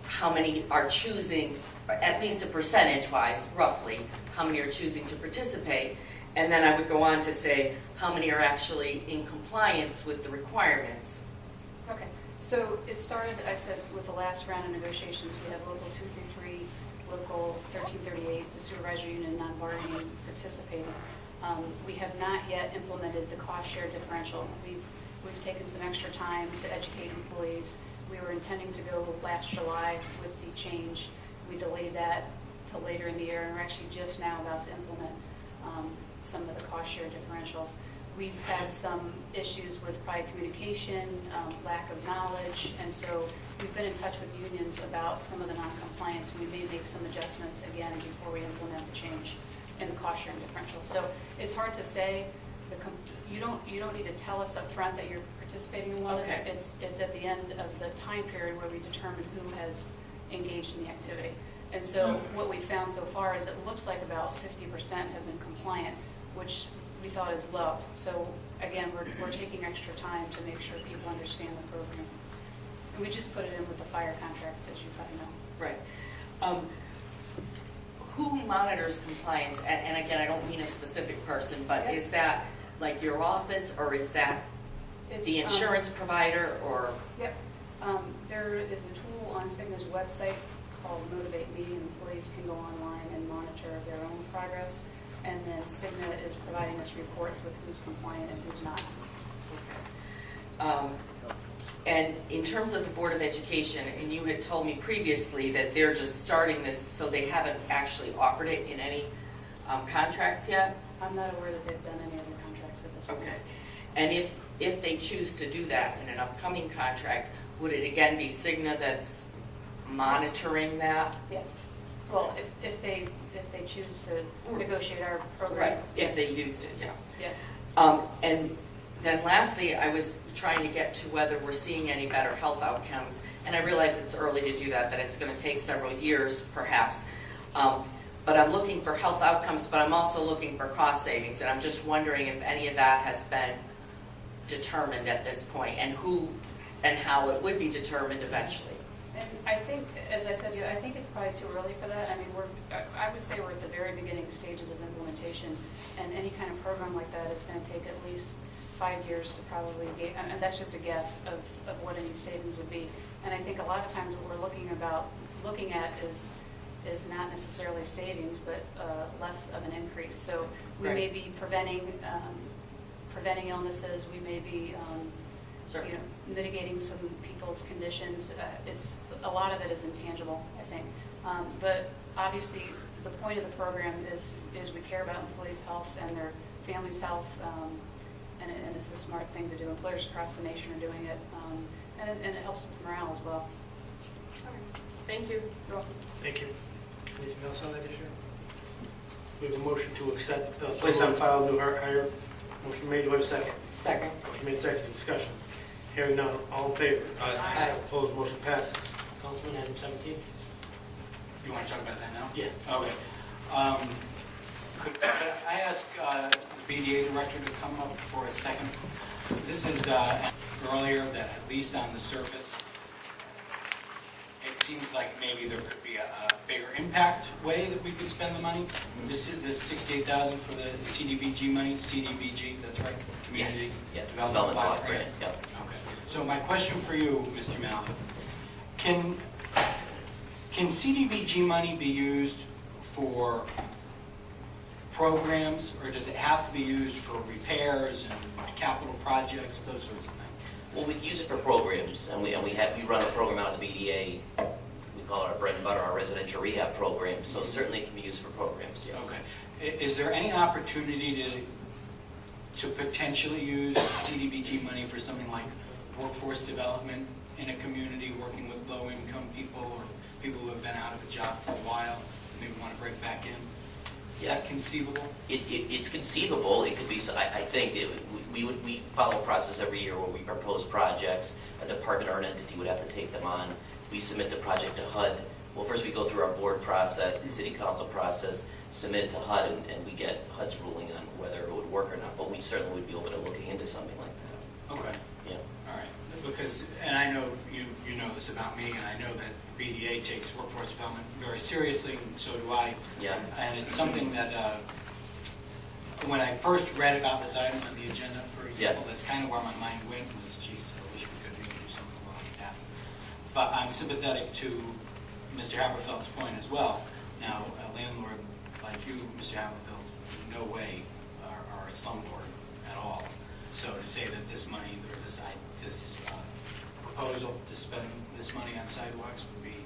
how many are choosing, at least a percentage-wise, roughly, how many are choosing to participate? And then I would go on to say, how many are actually in compliance with the requirements? Okay, so it started, I said, with the last round of negotiations. We have Local 233, Local 1338, the supervisory union non-bargaining participating. We have not yet implemented the cost share differential. We've taken some extra time to educate employees. We were intending to go last July with the change. We delayed that till later in the year, and we're actually just now about to implement some of the cost share differentials. We've had some issues with prior communication, lack of knowledge, and so we've been in touch with unions about some of the non-compliance. We may make some adjustments again before we implement the change in the cost sharing differential. So it's hard to say. You don't need to tell us up front that you're participating in wellness. Okay. It's at the end of the time period where we determine who has engaged in the activity. And so what we found so far is it looks like about 50% have been compliant, which we thought is low. So again, we're taking extra time to make sure people understand the program. And we just put it in with the fire contract, as you probably know. Right. Who monitors compliance? And again, I don't mean a specific person, but Yep. is that like your office, or is that the insurance provider, or? Yep. There is a tool on Cigna's website called Motivate Me, and employees can go online and monitor their own progress. And then Cigna is providing us reports with who's compliant and who's not. And in terms of the Board of Education, and you had told me previously that they're just starting this, so they haven't actually offered it in any contracts yet? I'm not aware that they've done any other contracts sidewalks at this point. Okay. And if they choose to do that in an upcoming contract, would it again be Cigna that's monitoring that? Yes. Well, if they choose to negotiate our program. Right, yes. if they use it, yeah. Yes. And then lastly, I was trying to get to whether we're seeing any better health outcomes. And I realize it's early to do that it's going to take several years perhaps. But I'm looking for health outcomes, but I'm also looking for cost savings. And I'm just wondering if any of that has been determined at this point, and who and how it would be determined eventually. And I think, as I said to you, I think it's probably too early for that. I mean, I would say we're at the very beginning stages of implementation, and any kind of program like that is going to take at least 5 years to probably be, and that's just a guess of what any savings would be. And I think a lot of times what we're looking at is not necessarily savings, but less of an increase. So we Right. may be preventing illnesses, we may be mitigating some people's conditions. It's a lot of it is intangible, I think. But obviously, the point of the program is we care about employees' health and their families' health, and it's a smart thing to do. Employers across the nation are doing it, and it helps with morale as well. All right. Thank you. You're welcome. Thank you. Anything else on that issue? We have a motion to accept, place on file new hire. Motion made, do we have a second? Second. Motion made, second, discussion. Hearing none, all in favor? Aye. Opposed, motion passes. Councilman, item 17? You want to talk about that now? Yeah. Okay. Could I ask the BDA director to come up for a second? This is earlier that at least on the surface, it seems like maybe there could be a bigger impact way that we could spend the money. This $68,000 for the CDBG money, CDBG, that's right? Community Yes. Yeah, Development Block Block Grant. Grant, yep. Okay. So my question for you, Mr. Malley, can CDBG money be used for programs, or does it have to be used for repairs and capital projects, those sorts of things? Well, we use it for programs, and we run a program out of the BDA. We call it our bread and butter, our residential rehab program. So certainly it can be used for programs. Yes. Okay. Is there any opportunity to potentially use CDBG money for something like workforce development in a community, working with low-income people or people who have been out of a job for a while, and maybe want to break back in? Is that conceivable? It's conceivable. It could be. I think we follow a process every year where we propose projects. A department or an entity would have to take them on. We submit the project to HUD. Well, first we go through our board process, the city council process, submit it to HUD, and we get HUD's ruling on whether it would work or not. But we certainly would be open to looking into something like that. Okay. Yeah. All right. Because, and I know you know this about me, and I know that BDA takes workforce development very seriously, and so do I. Yeah. And it's something that when I first read about this item on the agenda, for example, that's kind of where my mind went was, geez, I wish we could maybe do something like that. But I'm sympathetic to Mr. Haberfeld's point as well. Now, a landlord like you, Mr. Haberfeld, in no way are a slumlord at all. So to say that this money, or this proposal to spend this money on sidewalks would be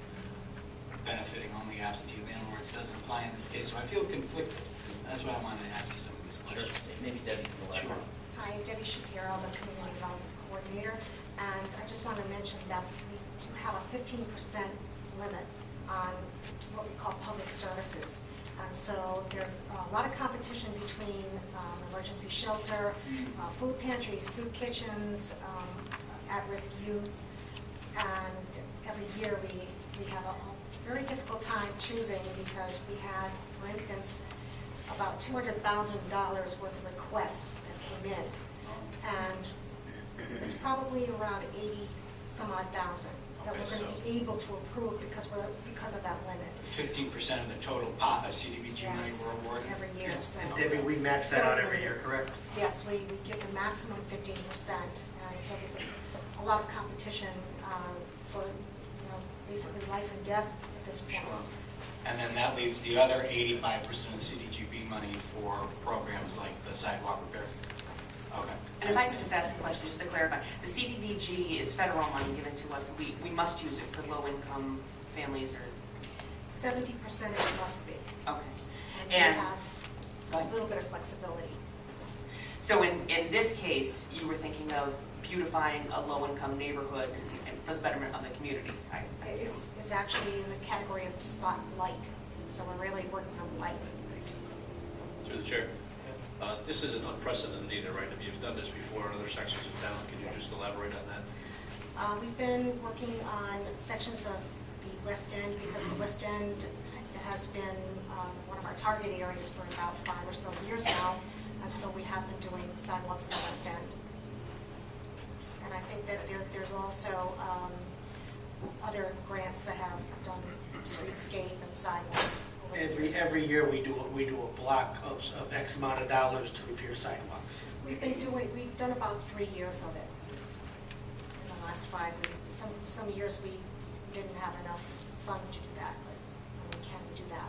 benefiting only absentee landlords doesn't apply in this case. So I feel conflicted. That's why I wanted to ask you some of these questions. Sure. Maybe Debbie can elaborate. Sure. Hi, I'm Debbie Shapiro, the Community Development Coordinator, and I just want to mention that we do have a 15% limit on what we call public services. And so there's a lot of competition between emergency shelter, food pantries, soup kitchens, at-risk youth, and every year we have a very difficult time choosing because we had, for instance, about $200,000 worth of requests that came in, and it's probably around 80 some odd thousand that we're going to be able to approve because of that limit. 15% of the total pot of CDBG money we're awarded? Every year. So. And Debbie, we max that out every year, correct? Yes, we give the maximum 15%, and so there's a lot of competition for basically life and death at this point. Sure. And then that leaves the other 85% of CDGB money for programs like the sidewalk repairs. Okay. And if I could just ask a question, just to clarify, the CDBG is federal money given to us. We must use it for low-income families or... 70% it must be. Okay. And we have a little bit of flexibility. So in this case, you were thinking of beautifying a low-income neighborhood and for the betterment of the community, I assume. It's actually in the category of spotlight, so we're really working on light. Through the chair. This isn't unprecedented either, right? I mean, you've done this before in other sections of town. Can you just elaborate on that? We've been working on sections of the West End because the West End has been one of our target areas for about 5 or so years now, and so we have been doing sidewalks in the West End. And I think that there's also other grants that have done streetscape and sidewalks. Every year we do a block of X amount of dollars to repair sidewalks. We've done about 3 years of it in the last 5 years. Some years we didn't have enough funds to do that, but we can do that.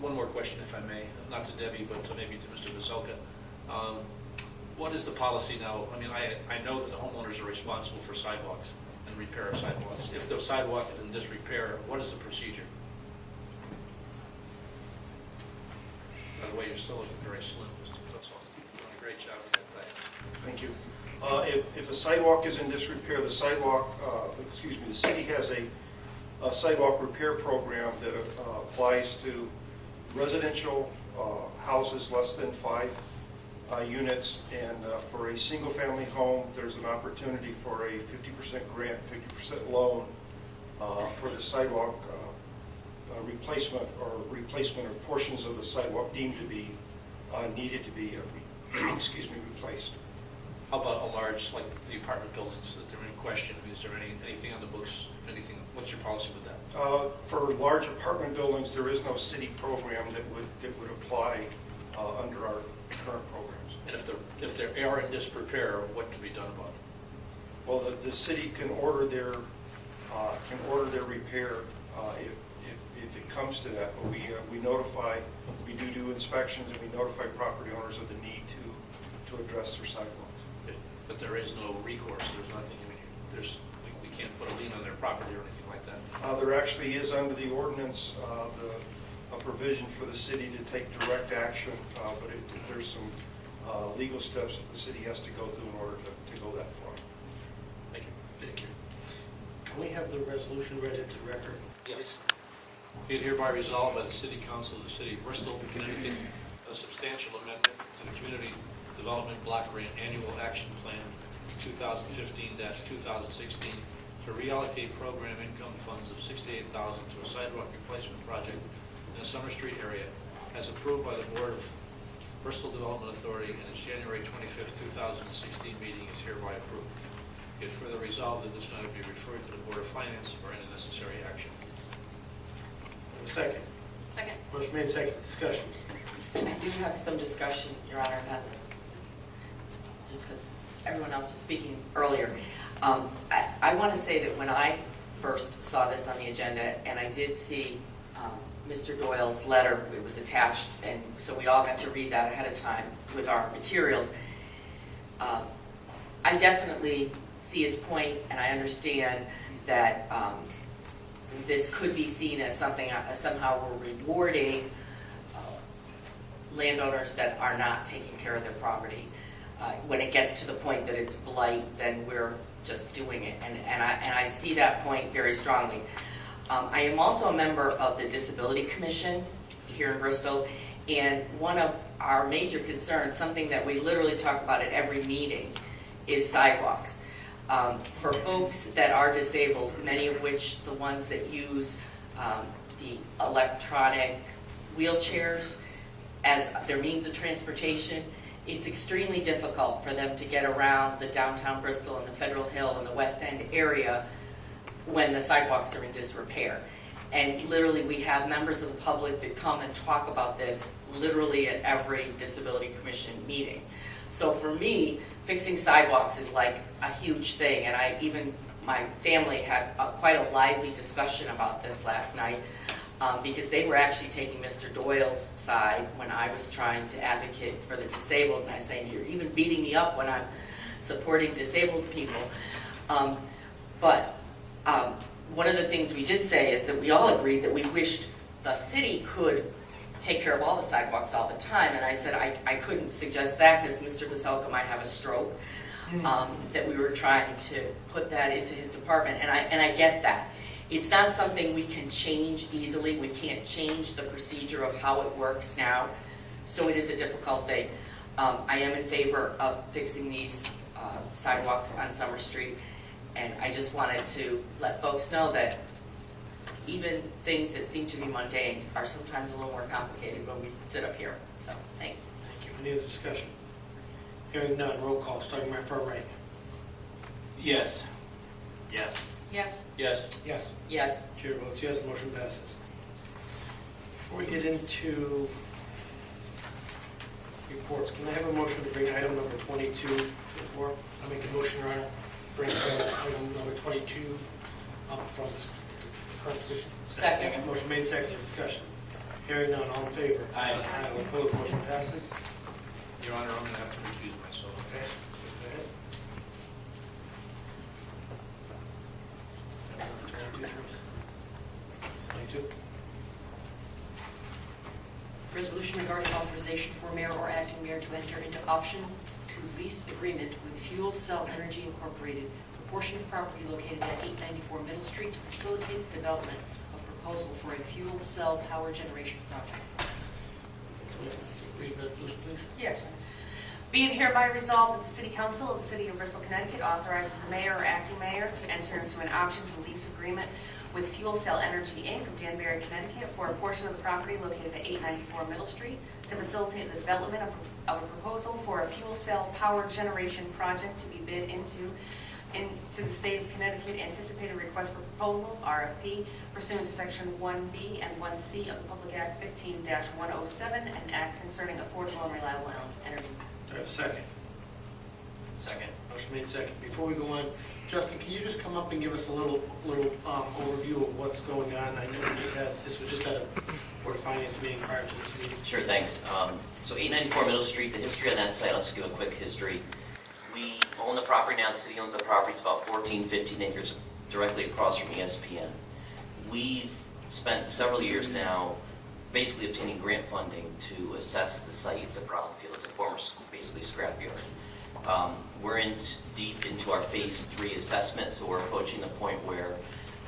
One more question, if I may, not to Debbie, but maybe to Mr. Veselka. What is the policy now? I mean, I know that the homeowners are responsible for sidewalks and repair of sidewalks. If the sidewalk is in disrepair, what is the procedure? By the way, you're still looking very slim, Mr. Veselka. You're doing a great job with that plan. Thank you. If a sidewalk is in disrepair, the city has a sidewalk repair program that applies to residential houses less than 5 units, and for a single-family home, there's an opportunity for a 50% grant, 50% loan for the sidewalk replacement of portions of the sidewalk deemed to be needed to be replaced. How about a large, like the apartment buildings that are in question? Is there anything on the books? What's your policy with that? For large apartment buildings, there is no city program that would apply under our current programs. And if they are in disrepair, what can be done about it? Well, the city can order their repair if it comes to that. But we do inspections, and we notify property owners of the need to address their sidewalks. But there is no recourse. There's nothing. I mean, we can't put a lien on their property or anything like that. There actually is under the ordinance a provision for the city to take direct action, but there's some legal steps that the city has to go through in order to go that far. Thank you. Thank you. Can we have the resolution read into the record? Yes. Be it hereby resolved by the City Council of the City of Bristol, Connecticut, a substantial amendment to the Community Development Block Grant Annual Action Plan 2015-2016 to reallocate program income funds of $68,000 to a sidewalk replacement project in the Summer Street area, as approved by the Board of Bristol Development Authority in its January 25th, 2016 meeting, is hereby approved. Be it further resolved that this matter be referred to the Board of Finance for any necessary action. Second. Second. Motion made, second. Discussion. I do have some discussion, Your Honor, just because everyone else was speaking earlier. I want to say that when I first saw this on the agenda, and I did see Mr. Doyle's letter, it was attached, and so we all got to read that ahead of time with our materials. I definitely see his point, and I understand that this could be seen as something, somehow we're rewarding landowners that are not taking care of their property. When it gets to the point that it's blight, then we're just doing it, and I see that point very strongly. I am also a member of the Disability Commission here in Bristol, and one of our major concerns, something that we literally talk about at every meeting, is sidewalks. For folks that are disabled, many of which the ones that use the electronic wheelchairs as their means of transportation, it's extremely difficult for them to get around the downtown Bristol and the Federal Hill and the West End area when the sidewalks are in disrepair. And literally we have members of the public that come and talk about this literally at every Disability Commission meeting. So for me, fixing sidewalks is like a huge thing, and my family had quite a lively discussion about this last night because they were actually taking Mr. Doyle's side when I was trying to advocate for the disabled, and I saying, you're even beating me up when I'm supporting disabled people. But one of the things we did say is that we all agreed that we wished the city could take care of all the sidewalks all the time. And I said I couldn't suggest that because Mr. Vaselka might have a stroke, that we were trying to put that into his department. And I get that. It's not something we can change easily. We can't change the procedure of how it works now. So it is a difficult thing. I am in favor of fixing these sidewalks on Summer Street. And I just wanted to let folks know that even things that seem to be mundane are sometimes a little more complicated when we sit up here. So, thanks. Thank you. Any other discussion? Hearing none, roll call, starting my far right. Yes. Yes. Yes. Yes. Yes. Yes. Chair votes yes, motion passes. Before we get into reports, can I have a motion to bring item number 22 to the floor? I make a motion, Your Honor, bring item number 22 up from the current position. Second. Motion made, seconded, discussion. Hearing none, all in favor? Aye. Aye, all opposed, motion passes. Your Honor, I'm going to have to recuse myself. Okay, go ahead. 22. Resolution regarding authorization for mayor or acting mayor to enter into option to lease agreement with Fuel Cell Energy Incorporated for portion of property located at 894 Middle Street to facilitate the development of proposal for a fuel cell power generation project. Read that, please. Yes. Be it hereby resolved that the City Council of the City of Bristol, Connecticut authorizes the mayor or acting mayor to enter into an option to lease agreement with Fuel Cell Energy, Inc. of Danbury, Connecticut for a portion of the property located at 894 Middle Street to facilitate the development of a proposal for a fuel cell power generation project to be bid into the State of Connecticut Anticipated Request for Proposals, RFP, pursuant to Section 1B and 1C of the Public Act 15-107 and Act concerning affordable and reliable energy. Do I have a second? Second. Motion made, second. Before we go on, Justin, can you just come up and give us a little overview of what's going on? I know this was just at a Board of Finance meeting prior to this meeting. Sure, thanks. So 894 Middle Street, the history on that site, I'll just give a quick history. We own the property now, the city owns the property, it's about 14, 15 acres directly across from ESPN. We've spent several years now basically obtaining grant funding to assess the site. It's a brownfield, it's a former basically scrapyard. We're deep into our phase 3 assessment, so we're approaching the point where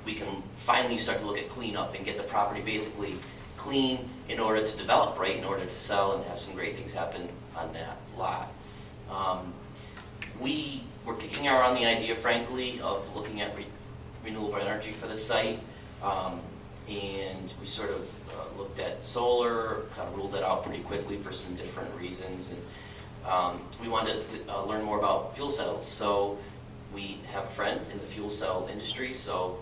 we can finally start to look at cleanup and get the property basically clean in order to develop, right, in order to sell and have some great things happen on that lot. We were kicking around the idea, frankly, of looking at renewable energy for the site, and we sort of looked at solar, kind of ruled it out pretty quickly for some different reasons, and we wanted to learn more about fuel cells. So we have a friend in the fuel cell industry, so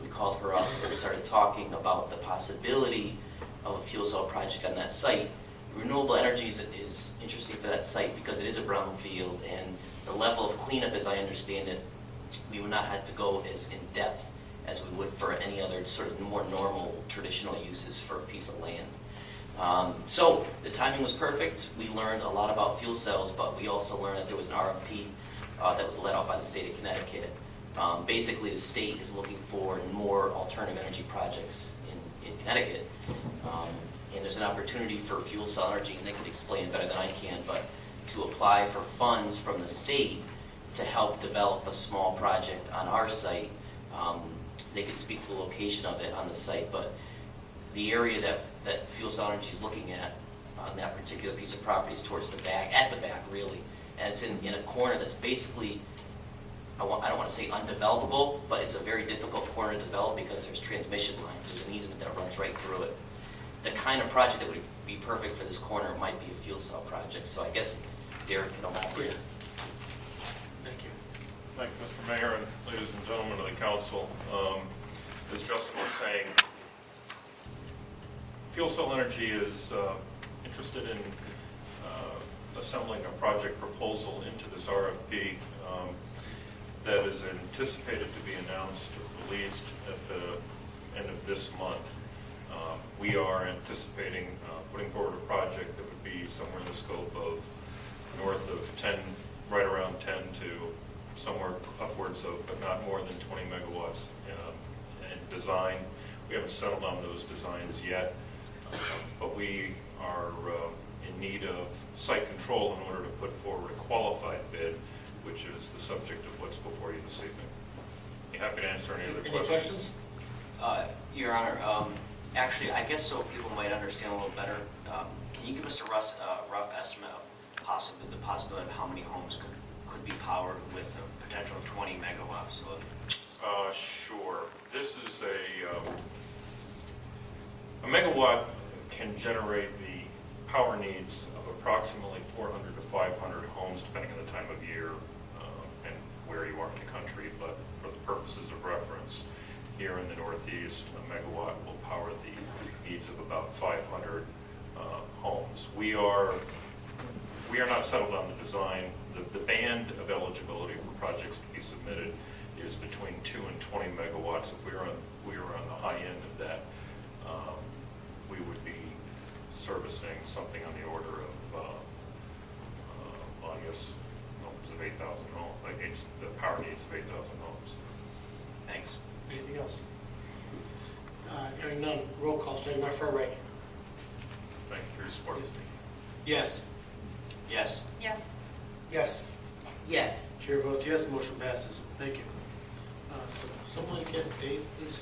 we called her up and started talking about the possibility of a fuel cell project on that site. Renewable energy is interesting for that site because it is a brownfield, and the level of cleanup, as I understand it, we would not have to go as in depth as we would for any other sort of more normal, traditional uses for a piece of land. So the timing was perfect. We learned a lot about fuel cells, but we also learned that there was an RFP that was let out by the state of Connecticut. Basically, the state is looking for more alternative energy projects in Connecticut. And there's an opportunity for fuel cell energy, and they could explain it better than I can, but to apply for funds from the state to help develop a small project on our site. They could speak to the location of it on the site, but the area that fuel cell energy is looking at on that particular piece of property is towards the back, at the back really, and it's in a corner that's basically, I don't want to say undevelopable, but it's a very difficult corner to develop because there's transmission lines, there's an easement that runs right through it. The kind of project that would be perfect for this corner might be a fuel cell project, so I guess Derek can elaborate. Thank you. Thank you, Mr. Mayor, and ladies and gentlemen of the council. As Justin was saying, Fuel Cell Energy is interested in assembling a project proposal into this RFP that is anticipated to be announced or released at the end of this month. We are anticipating putting forward a project that would be somewhere in the scope of north of 10, right around 10 to somewhere upwards of, but not more than 20 megawatts in design. We haven't settled on those designs yet. but we are in need of site control in order to put forward a qualified bid, which is the subject of what's before you this evening. Be happy to answer any other Any questions? Your Honor, actually, I guess so people might understand a little better, can you give us a rough estimate of the possibility of how many homes could be powered with a potential of 20 megawatt facility? Sure. This is a megawatt can generate the power needs of approximately 400 to 500 homes, depending on the time of year and where you are in the country. But for the purposes of reference, here in the Northeast, a megawatt will power the needs of about 500 homes. We are not settled on the design. The band of eligibility for projects to be submitted is between 2 and 20 megawatts. If we were on the high end of that, we would be servicing something on the order of, I guess, of 8,000 homes. Like the power needs of 8,000 homes. Thanks. Anything else? Hearing none, roll call, starting my far right. Thank you for your support. Yes. Yes. Yes. Yes. Yes. Chair votes yes, motion passes. Thank you. So someone get Dave, please.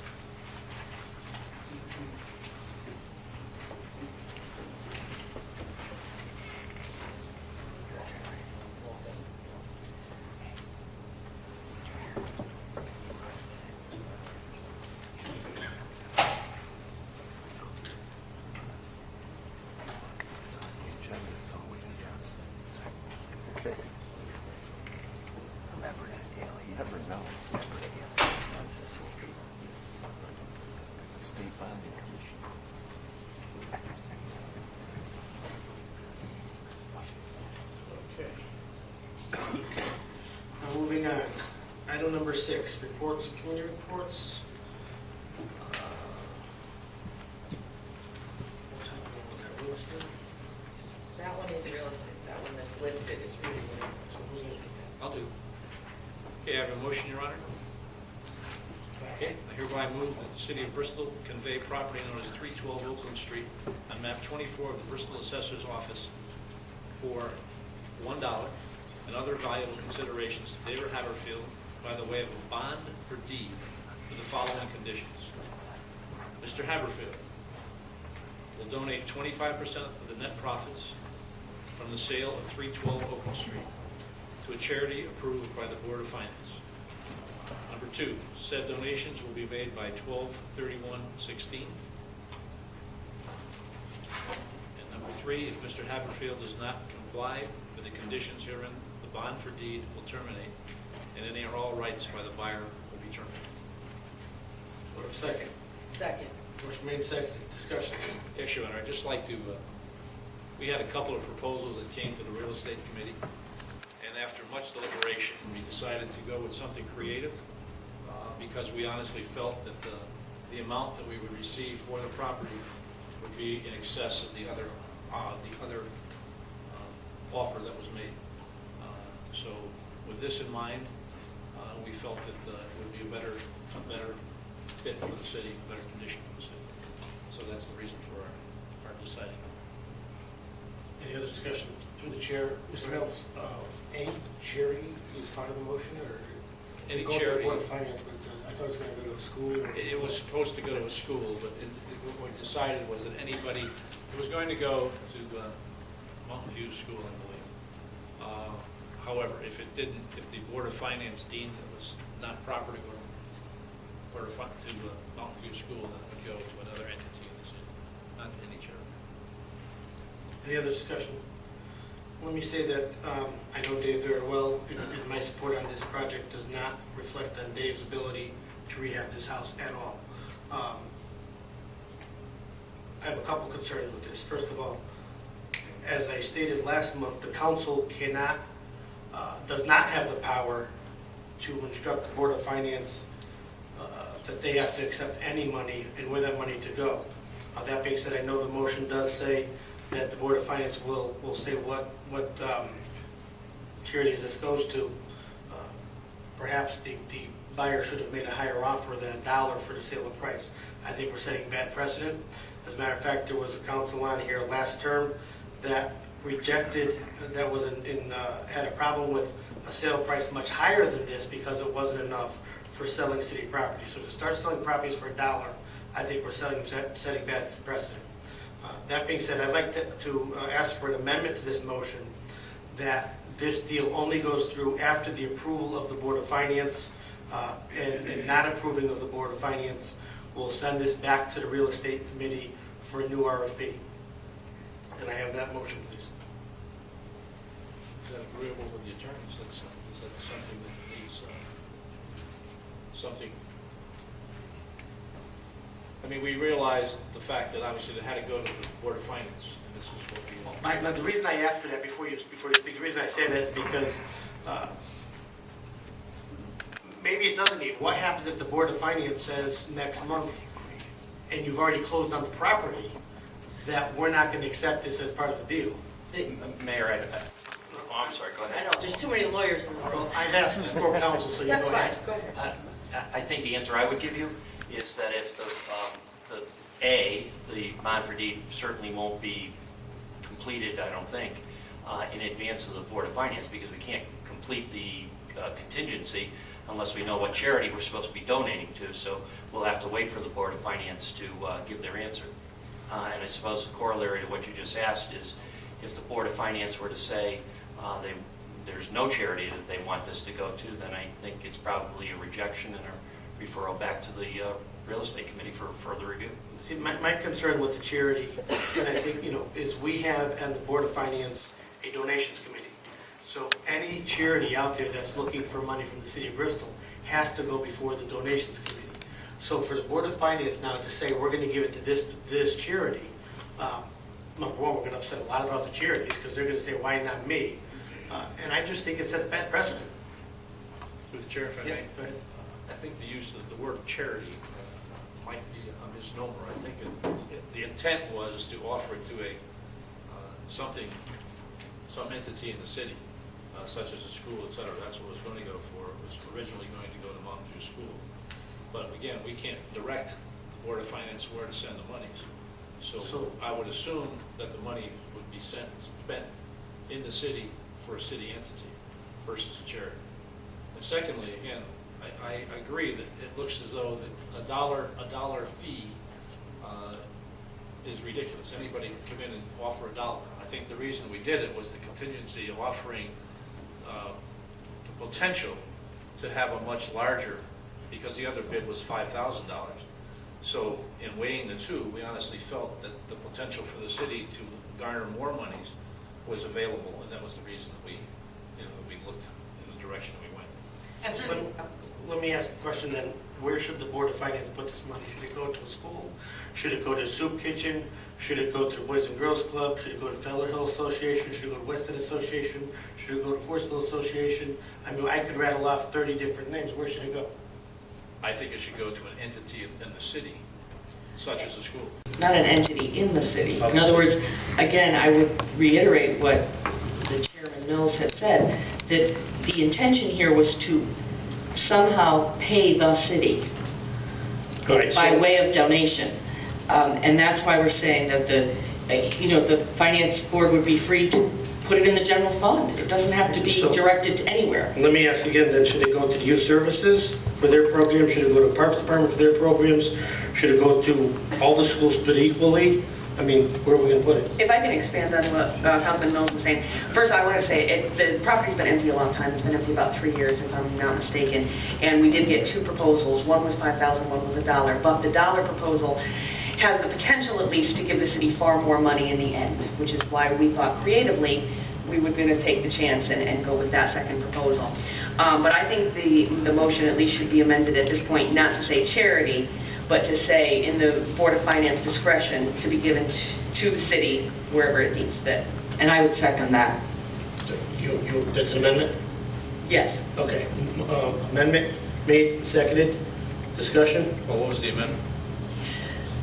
Moving on, item number 6, reports, community reports. What type of one was that, real estate? That one is real estate. That one that's listed is real estate. So who's going to take that? I'll do. Okay, I have a motion, Your Honor. Okay, I hereby move that the City of Bristol convey property known as 312 Oakland Street on map 24 of the Bristol Assessor's Office for $1 and other valuable considerations to David Haberfield by the way of a bond for deed with the following conditions. Mr. Haberfield will donate 25% of the net profits from the sale of 312 Oakland Street to a charity approved by the Board of Finance. Number 2, said donations will be made by 12/31/16. And number 3, if Mr. Haberfield does not comply with the conditions herein, the bond for deed will terminate, and any or all rights by the buyer will be terminated. Or a second? Second. Motion made, second. Discussion. Yes, Your Honor, I'd just like to, we had a couple of proposals that came to the Real Estate Committee, and after much deliberation, we decided to go with something creative, because we honestly felt that the amount that we would receive for the property would be in excess of the other offer that was made. So with this in mind, we felt that it would be a better fit for the city, a better condition for the city. So that's the reason for our deciding. Any other discussion? Through the chair, Mr. Mills. Any charity is part of the motion, or? Any Go to the charity. Board of Finance, but I thought it was going to go to a school. It was supposed to go to a school, but what we decided was that anybody, it was going to go to Mountain View School, I believe. However, if it didn't, if the Board of Finance deemed it was not proper to go to Mountain View School, then it would go to another entity in the city, not any charity. Any other discussion? Let me say that I know Dave very well, and my support on this project does not reflect on Dave's ability to rehab this house at all. I have a couple concerns with this. First of all, as I stated last month, the council does not have the power to instruct the Board of Finance that they have to accept any money and where that money to go. That being said, I know the motion does say that the Board of Finance will say what charities this goes to. Perhaps the buyer should have made a higher offer than $1 for the sale of price. I think we're setting bad precedent. As a matter of fact, there was a council on here last term that rejected, that was had a problem with a sale price much higher than this because it wasn't enough for selling city property. So to start selling properties for $1, I think we're setting bad precedent. That being said, I'd like to ask for an amendment to this motion that this deal only goes through after the approval of the Board of Finance, and not approving of the Board of Finance. We'll send this back to the Real Estate Committee for a new RFP. And I have that motion, please. Is that agreeable with the attorneys? Is that something that needs something? I mean, we realized the fact that obviously it had to go to the Board of Finance, and this is what we want. Mike, now, the reason I asked for that before you speak, the reason I say that is because maybe it doesn't need. What happens if the Board of Finance says next month, and you've already closed on the property, that we're not going to accept this as part of the deal? Mayor, I'm sorry, go I ahead. know, there's too many lawyers in the room. Well, I've asked the Corp Counsel, so you That's go ahead. fine, go ahead. I think the answer I would give you is that if the Montford deed certainly won't be completed, I don't think, in advance of the Board of Finance, because we can't complete the contingency unless we know what charity we're supposed to be donating to, so we'll have to wait for the Board of Finance to give their answer. And I suppose the corollary to what you just asked is, if the Board of Finance were to say there's no charity that they want this to go to, then I think it's probably a rejection and a referral back to the Real Estate Committee for further review. See, my concern with the charity, and I think, is we have at the Board of Finance a donations committee. So any charity out there that's looking for money from the city of Bristol has to go before the donations committee. So for the Board of Finance now to say we're going to give it to this charity, number one, we're going to upset a lot of other charities because they're going to say, why not me? And I just think it sets bad precedent. Through the chair, if I may. Yeah, go ahead. I think the use of the word charity might be a misnomer. I think the intent was to offer it to some entity in the city, such as a school, et cetera. That's what it was going to go for. It was originally going to go to Mountain View School. But again, we can't direct the Board of Finance where to send the monies. So I would assume that the money would be spent in the city for a city entity versus a charity. And secondly, again, I agree that it looks as though that a dollar fee is ridiculous. Anybody can come in and offer $1. I think the reason we did it was the contingency of offering the potential to have a much larger, because the other bid was $5,000. So in weighing the two, we honestly felt that the potential for the city to garner more monies was available, and that was the reason that we looked in the direction we went. Let me ask a question then. Where should the Board of Finance put this money? Should it go to a school? Should it go to a soup kitchen? Should it go to the Boys and Girls Club? Should it go to Feller Hill Association? Should it go to Weston Association? Should it go to Forestville Association? I mean, I could rattle off 30 different names. Where should it go? I think it should go to an entity in the city, such as a school. Not an entity in the city. In other words, again, I would reiterate what the Chairman Mills had said, that the intention here was to somehow pay the city by way of donation. And that's why we're saying that the Finance Board would be free to put it in the general fund. It doesn't have to be directed to anywhere. Let me ask again then, should it go to the youth services for their programs? Should it go to Parks Department for their programs? Should it go to all the schools split equally? I mean, where are we going to put it? If I can expand on what Councilman Mills was saying. First, I want to say the property's been empty a long time. It's been empty about 3 years, if I'm not mistaken. And we did get 2 proposals. One was $5,000, one was $1. But the dollar proposal has the potential, at least, to give the city far more money in the end, which is why we thought creatively we were going to take the chance and go with that second proposal. But I think the motion at least should be amended at this point, not to say charity, but to say in the Board of Finance discretion to be given to the city wherever it needs fit. And I would second that. That's an amendment? Yes. Okay. Amendment made, seconded. Discussion? Well, what was the amendment?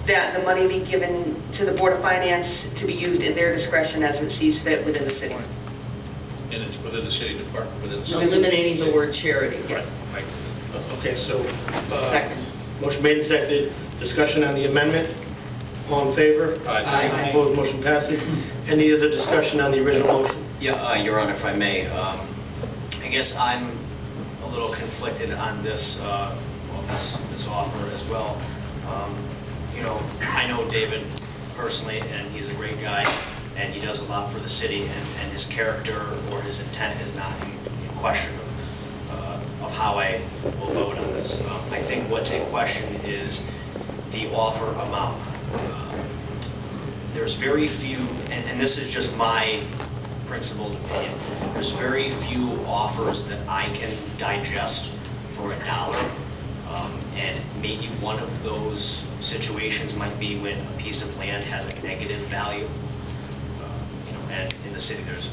That the money be given to the Board of Finance to be used in their discretion as it sees fit within the city. And it's within the city department, within the So city. eliminating the word charity. Right. Okay, so Second. motion made and seconded. Discussion on the amendment. All in favor? Aye. Opposed, motion passes. Any other discussion on the original motion? Yeah, Your Honor, if I may, I guess I'm a little conflicted on this offer as well. I know David personally, and he's a great guy, and he does a lot for the city, and his character or his intent is not in question of how I will vote on this. I think what's in question is the offer amount. There's very few, and this is just my principled opinion, there's very few offers that I can digest for $1. And maybe one of those situations might be when a piece of land has a negative value. And in the city there's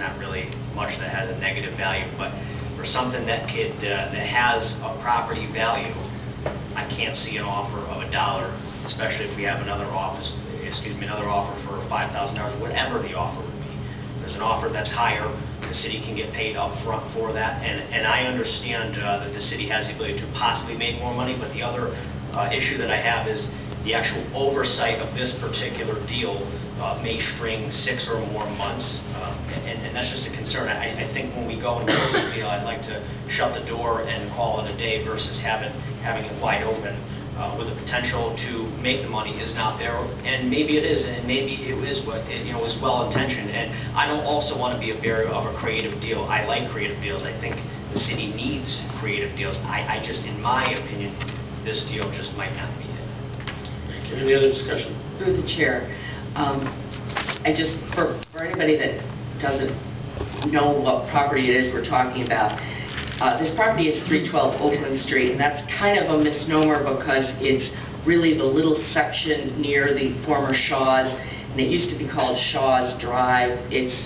not really much that has a negative value, but for something that has a property value, I can't see an offer of $1, especially if we have another offer for $5,000, whatever the offer would be. There's an offer that's higher, the city can get paid up front for that, and I understand that the city has the ability to possibly make more money, but the other issue that I have is the actual oversight of this particular deal may string 6 or more months, and that's just a concern. I think when we go and close the deal, I'd like to shut the door and call it a day versus having it wide open, with the potential to make the money is not there, and maybe it is, and maybe it is was well intentioned. And I don't also want to be a barrier of a creative deal. I like creative deals. I think the city needs creative deals. I just, in my opinion, this deal just might not be it. Thank you. Any other discussion? Through the chair, for anybody that doesn't know what property it is we're talking about, this property is 312 Oakland Street, and that's kind of a misnomer because it's really the little section near the former Shaw's, and it used to be called Shaw's Drive. It's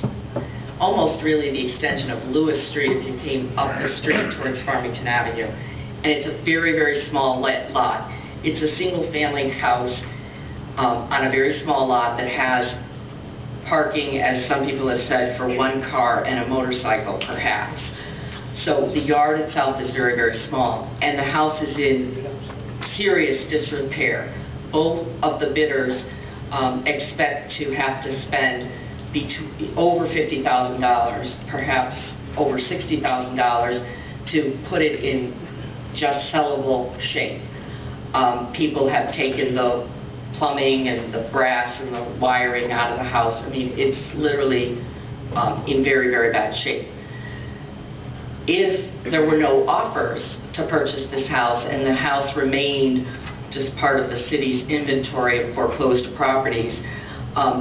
almost really the extension of Lewis Street if you came up the street towards Farmington Avenue, and it's a very, very small lot. It's a single-family house on a very small lot that has parking, as some people have said, for one car and a motorcycle, perhaps. So the yard itself is very, very small, and the house is in serious disrepair. Both of the bidders expect to have to spend over $50,000, perhaps over $60,000, to put it in just sellable shape. People have taken the plumbing and the brass and the wiring out of the house. I mean, it's literally in very, very bad shape. If there were no offers to purchase this house and the house remained just part of the city's inventory of foreclosed properties,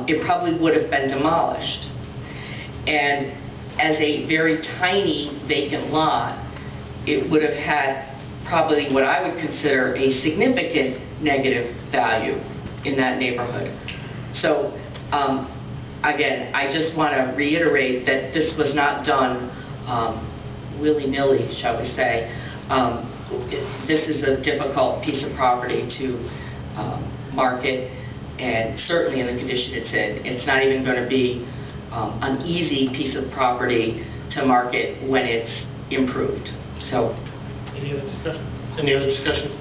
it probably would have been demolished. And as a very tiny vacant lot, it would have had probably what I would consider a significant negative value in that neighborhood. So again, I just want to reiterate that this was not done willy-nilly, shall we say. This is a difficult piece of property to market, and certainly in the condition it's in. It's not even going to be an easy piece of property to market when it's improved. So, any other discussion? Any other discussion?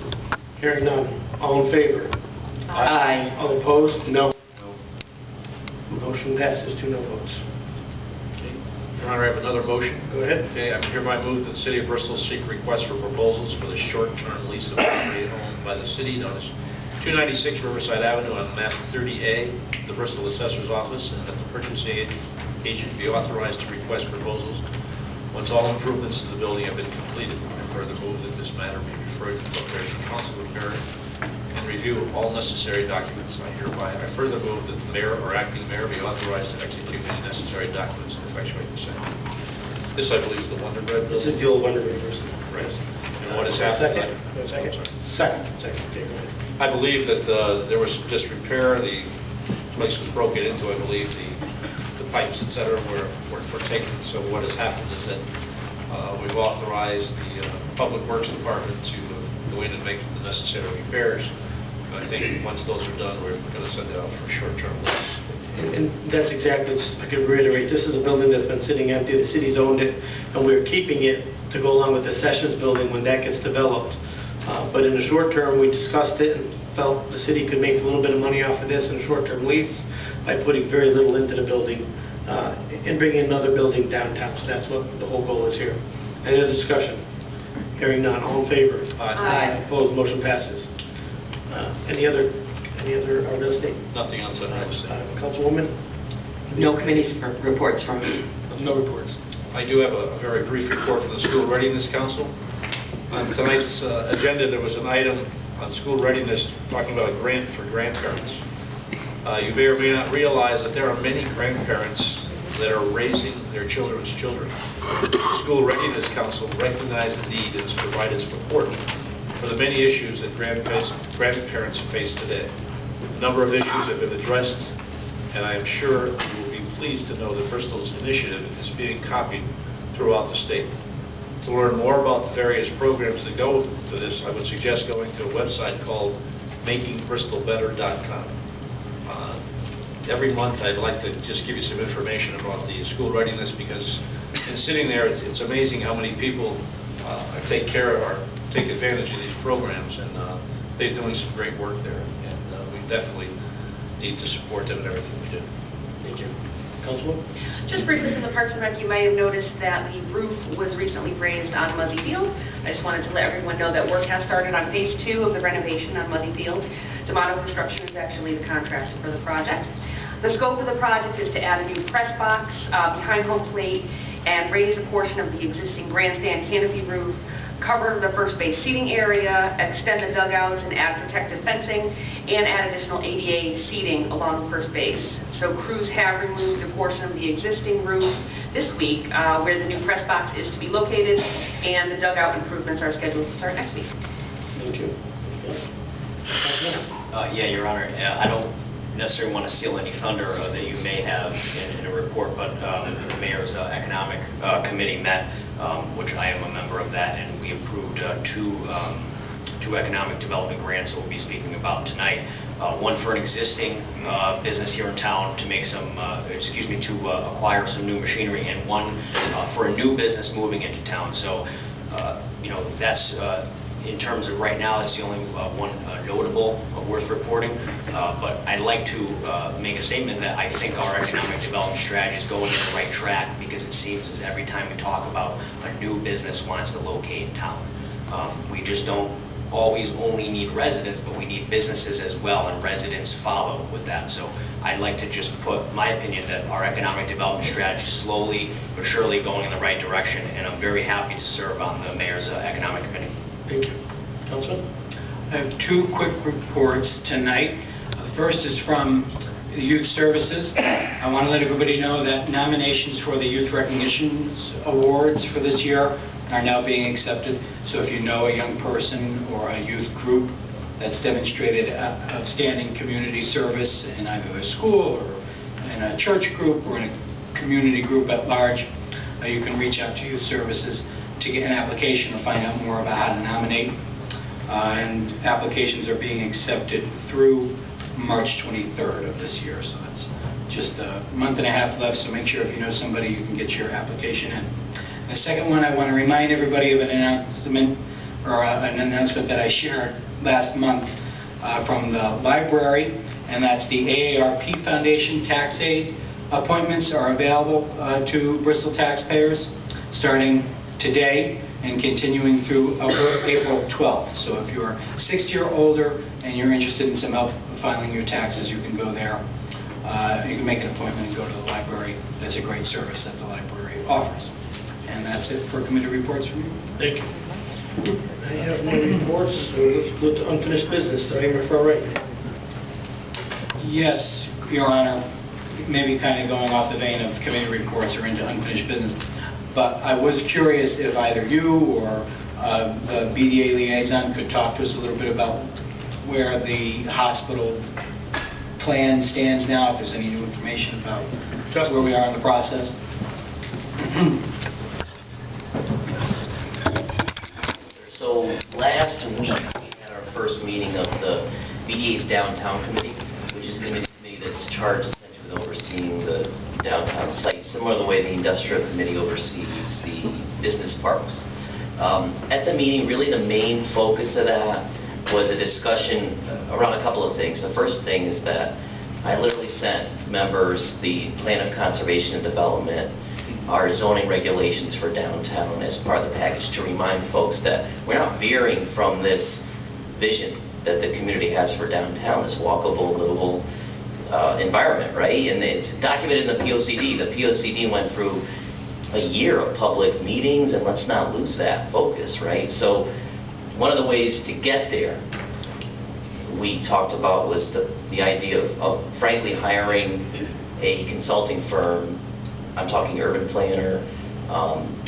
Hearing none. All in favor? Aye. All opposed? No. Motion passes, 2 no votes. Your Honor, I have another motion. Go ahead. Okay, I hereby move that the City of Bristol seek requests for proposals for the short-term lease of property owned by the city known as 296 Riverside Avenue on map 30A, the Bristol Assessor's Office, and that the purchasing agent be authorized to request proposals once all improvements to the building have been completed. I further move that this matter be referred to the Corporation Council to prepare and review all necessary documents. I further move that the mayor or acting mayor be authorized to execute any necessary documents and effectuate the same. This, I believe, is the Wonder Bread building. This is the old Wonder Bread building. Right. And what has happened? Second. Okay, go ahead. I believe that there was some disrepair. The place was broken into. I believe the pipes, et cetera, were taken. So what has happened is that we've authorized the Public Works Department to go in and make the necessary repairs. I think once those are done, we're going to send it out for a short-term lease. And that's exactly, I could reiterate, this is a building that's been sitting empty. The city's owned it, and we're keeping it to go along with the Sessions building when that gets developed. But in the short term, we discussed it and felt the city could make a little bit of money off of this in a short-term lease by putting very little into the building and bringing another building downtown. So that's what the whole goal is here. Any other discussion? Hearing none. All in favor? Aye. Opposed? Motion passes. Any other real estate? Nothing else on real estate. Councilwoman? No committee reports from me. No reports. I do have a very brief report from the School Readiness Council. On tonight's agenda, there was an item on school readiness talking about a grant for grandparents. You may or may not realize that there are many grandparents that are raising their children's children. The School Readiness Council recognized the need and has provided support for the many issues that grandparents face today. A number of issues have been addressed, and I am sure you will be pleased to know that Bristol's initiative is being copied throughout the state. To learn more about the various programs that go to this, I would suggest going to a website called makingbristolbetter.com. Every month I'd like to just give you some information about the school readiness, because in sitting there, it's amazing how many people take advantage of these programs, and they're doing some great work there, and we definitely need to support them in everything we do. Thank you. Councilwoman? Just briefly from the Parks and Rec, you may have noticed that the roof was recently raised on Muzzy Field. I just wanted to let everyone know that work has started on phase 2 of the renovation on Muzzy Field. D'Amato Construction is actually the contractor for the project. The scope of the project is to add a new press box behind home plate and raise a portion of the existing grandstand canopy roof, cover the first base seating area, extend the dugouts and add protective fencing, and add additional ADA seating along first base. So crews have removed a portion of the existing roof this week where the new press box is to be located, and the dugout improvements are scheduled to start next week. Thank you. Yes. Yeah, Your Honor, I don't necessarily want to steal any thunder that you may have in a report, but the Mayor's Economic Committee met, which I am a member of that, and we approved two economic development grants that we'll be speaking about tonight. One for an existing business here in town to make some, to acquire some new machinery, and one for a new business moving into town. So, that's in terms of right now, that's the only one notable worth reporting. But I'd like to make a statement that I think our economic development strategy is going in the right track, because it seems as every time we talk about a new business wants to locate in town. We just don't always only need residents, but we need businesses as well, and residents follow with that. So I'd like to just put my opinion that our economic development strategy is slowly but surely going in the right direction, and I'm very happy to serve on the Mayor's Economic Committee. Thank you. Councilman? I have two quick reports tonight. The first is from the Youth Services. I want to let everybody know that nominations for the Youth Recognition Awards for this year are now being accepted. So if you know a young person or a youth group that's demonstrated outstanding community service in either a school or in a church group or in a community group at large, you can reach out to Youth Services to get an application to find out more about how to nominate. And applications are being accepted through March 23rd of this year. So that's just a month and a half left, so make sure if you know somebody you can get your application in. The second one, I want to remind everybody of an announcement that I shared last month from the library, and that's the AARP Foundation tax aid appointments are available to Bristol taxpayers starting today and continuing through April 12th. So if you're 60 or older and you're interested in some help filing your taxes, you can go there. You can make an appointment and go to the library. That's a great service that the library offers. And that's it for committee reports from me. Thank you. I have no reports, so let's go to unfinished business. Item refer right. Yes, Your Honor. Maybe kind of going off the vein of committee reports or into unfinished business. But I was curious if either you or the BDA liaison could talk to us a little bit about where the hospital plan stands now, if there's any new information about where we are in the process. So last week, we had our first meeting of the BDA's Downtown Committee, which is going to be the committee that's charged essentially with overseeing the downtown site, similar to the way the Industrial Committee oversees the business parks. At the meeting, really the main focus of that was a discussion around a couple of things. The first thing is that I literally sent members the Plan of Conservation and Development, our zoning regulations for downtown as part of the package to remind folks that we're not veering from this vision that the community has for downtown, this walkable, livable environment, right? And it's documented in the POCD. The POCD went through a year of public meetings, and let's not lose that focus, right? So one of the ways to get there we talked about was the idea of frankly hiring a consulting firm. I'm talking urban planner.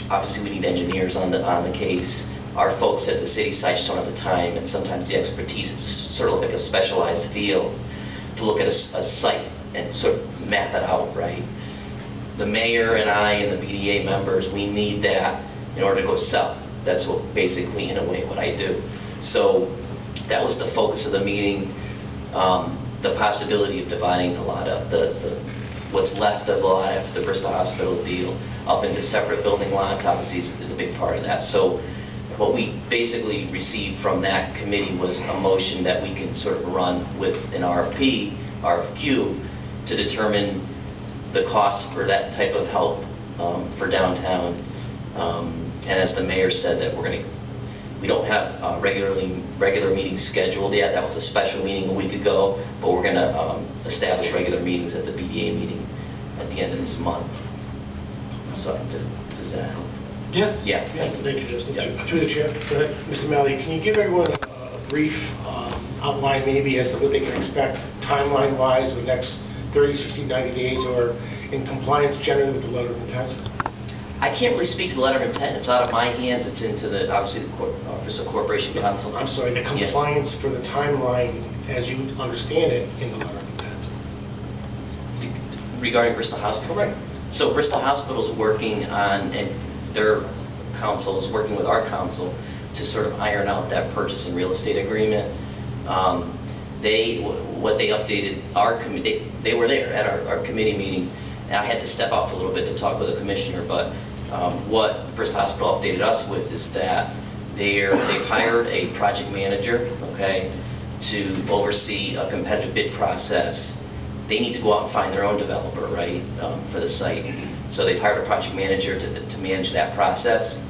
Obviously, we need engineers on the case. Our folks at the city site just don't have the time and sometimes the expertise. It's sort of like a specialized field to look at a site and sort of map it out, right? The mayor and I and the BDA members, we need that in order to go sell. That's what basically, in a way, what I do. So that was the focus of the meeting. The possibility of dividing the lot up, what's left of the lot after the Bristol Hospital deal up into separate building lots, obviously is a big part of that. So what we basically received from that committee was a motion that we can sort of run with an RFQ to determine the cost for that type of help for downtown. And as the mayor said, that we don't have regular meetings scheduled yet. That was a special meeting a week ago, but we're going to establish regular meetings at the BDA meeting at the end of this month. So does that help? Yes. Yeah. Thank you, Justin. Yeah. Through the chair, go ahead. Mr. Malley, can you give everyone a brief outline maybe as to what they can expect timeline-wise in the next 30, 60, 90 days, or in compliance generally with the letter of intent? I can't really speak to the letter of intent. It's out of my hands. It's into obviously the Office of Corporation Counsel. I'm sorry, the compliance for the timeline as you understand it in the letter of intent. Regarding Bristol Hospital? Correct. So Bristol Hospital is working on, and their counsel is working with our counsel to sort of iron out that purchase and real estate agreement. What they updated our committee, they were there at our committee meeting, and I had to step out for a little bit to talk with the commissioner, but what Bristol Hospital updated us with is that they've hired a project manager, okay, to oversee a competitive bid process. They need to go out and find their own developer, right, for the site. So they've hired a project manager to manage that process,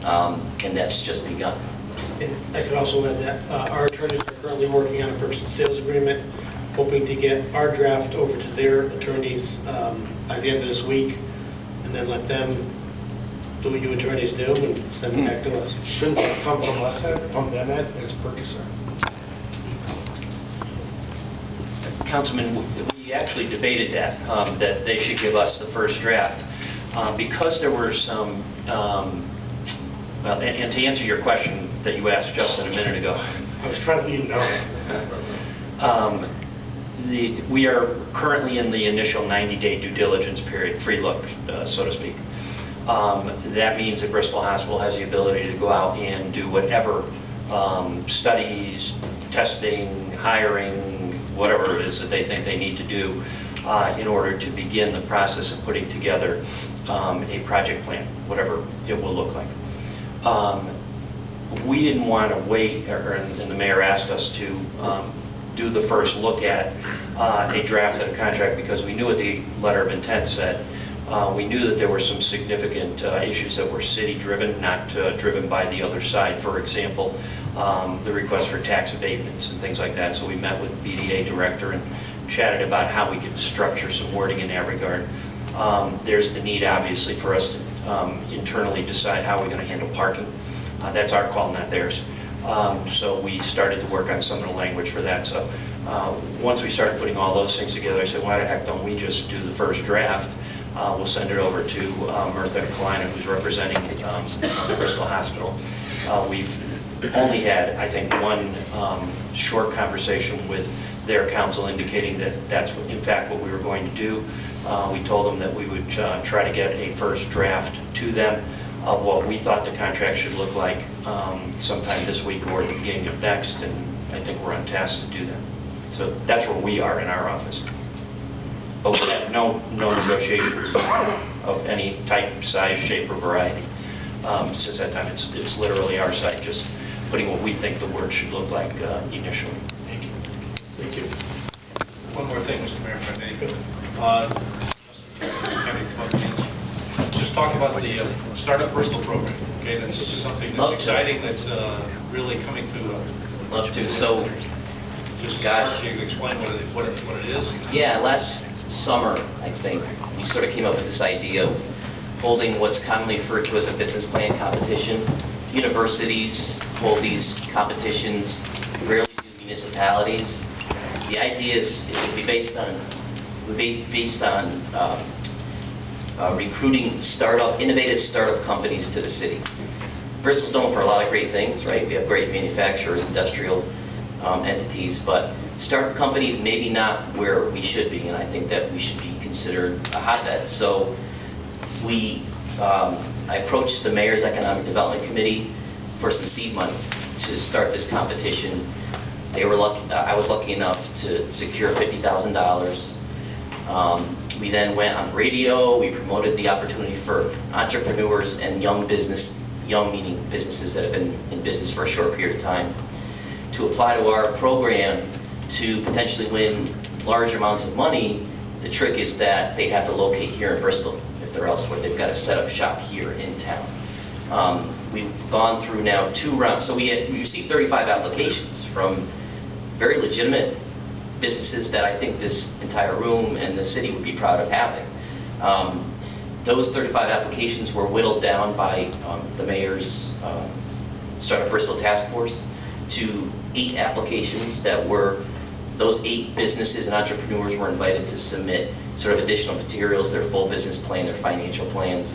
and that's just begun. And I could also add that our attorneys are currently working on a purchase and sales agreement, hoping to get our draft over to their attorneys by the end of this week, and then let them do what you attorneys do and send it back to us. Shouldn't come from us, from them as purchaser. Councilman, we actually debated that they should give us the first draft. Because there were some, well, and to answer your question that you asked Justin a minute ago. I was trying to leave it out. We are currently in the initial 90-day due diligence period, free look, so to speak. That means that Bristol Hospital has the ability to go out and do whatever studies, testing, hiring, whatever it is that they think they need to do in order to begin the process of putting together a project plan, whatever it will look like. We didn't want to wait, and the mayor asked us to do the first look at a draft of the contract because we knew what the letter of intent said. We knew that there were some significant issues that were city-driven, not driven by the other side. For example, the request for tax abatements and things like that. So we met with the BDA director and chatted about how we could structure some wording in that regard. There's the need, obviously, for us to internally decide how we're going to handle parking. That's our call, not theirs. So we started to work on some of the language for that. So once we started putting all those things together, I said, why the heck don't we just do the first draft? We'll send it over to Martha Klein, who's representing the Bristol Hospital. We've only had, I think, one short conversation with their counsel indicating that that's, in fact, what we were going to do. We told them that we would try to get a first draft to them of what we thought the contract should look like sometime this week or at the beginning of next, and I think we're on task to do that. So that's where we are in our office. But we have no negotiations of any type, size, shape, or variety. Since that time, it's literally our side just putting what we think the word should look like initially. Thank you. Thank you. One more thing, Mr. Mayor, if I may. Just talk about the Startup Bristol program. Okay, that's something Love that's to. exciting, that's really coming through. Love to. So, Just gosh. you can explain what it is. Yeah, last summer, I think, we sort of came up with this idea of holding what's commonly referred to as a business plan competition. Universities hold these competitions, rarely do municipalities. The idea is it would be based on recruiting innovative startup companies to the city. Bristol's known for a lot of great things, right? We have great manufacturers, industrial entities, but startup companies maybe not where we should be, and I think that we should be considered a hotbed. So I approached the Mayor's Economic Development Committee for some seed money to start this competition. I was lucky enough to secure $50,000. We then went on radio. We promoted the opportunity for entrepreneurs and young meaning businesses that have been in business for a short period of time, to apply to our program to potentially win large amounts of money. The trick is that they have to locate here in Bristol. If they're elsewhere, they've got to set up shop here in town. We've gone through now 2 rounds. So we received 35 applications from very legitimate businesses that I think this entire room and the city would be proud of having. Those 35 applications were whittled down by the Mayor's Startup Bristol Task Force to 8 applications that were, those 8 businesses and entrepreneurs were invited to submit sort of additional materials, their full business plan, their financial plans.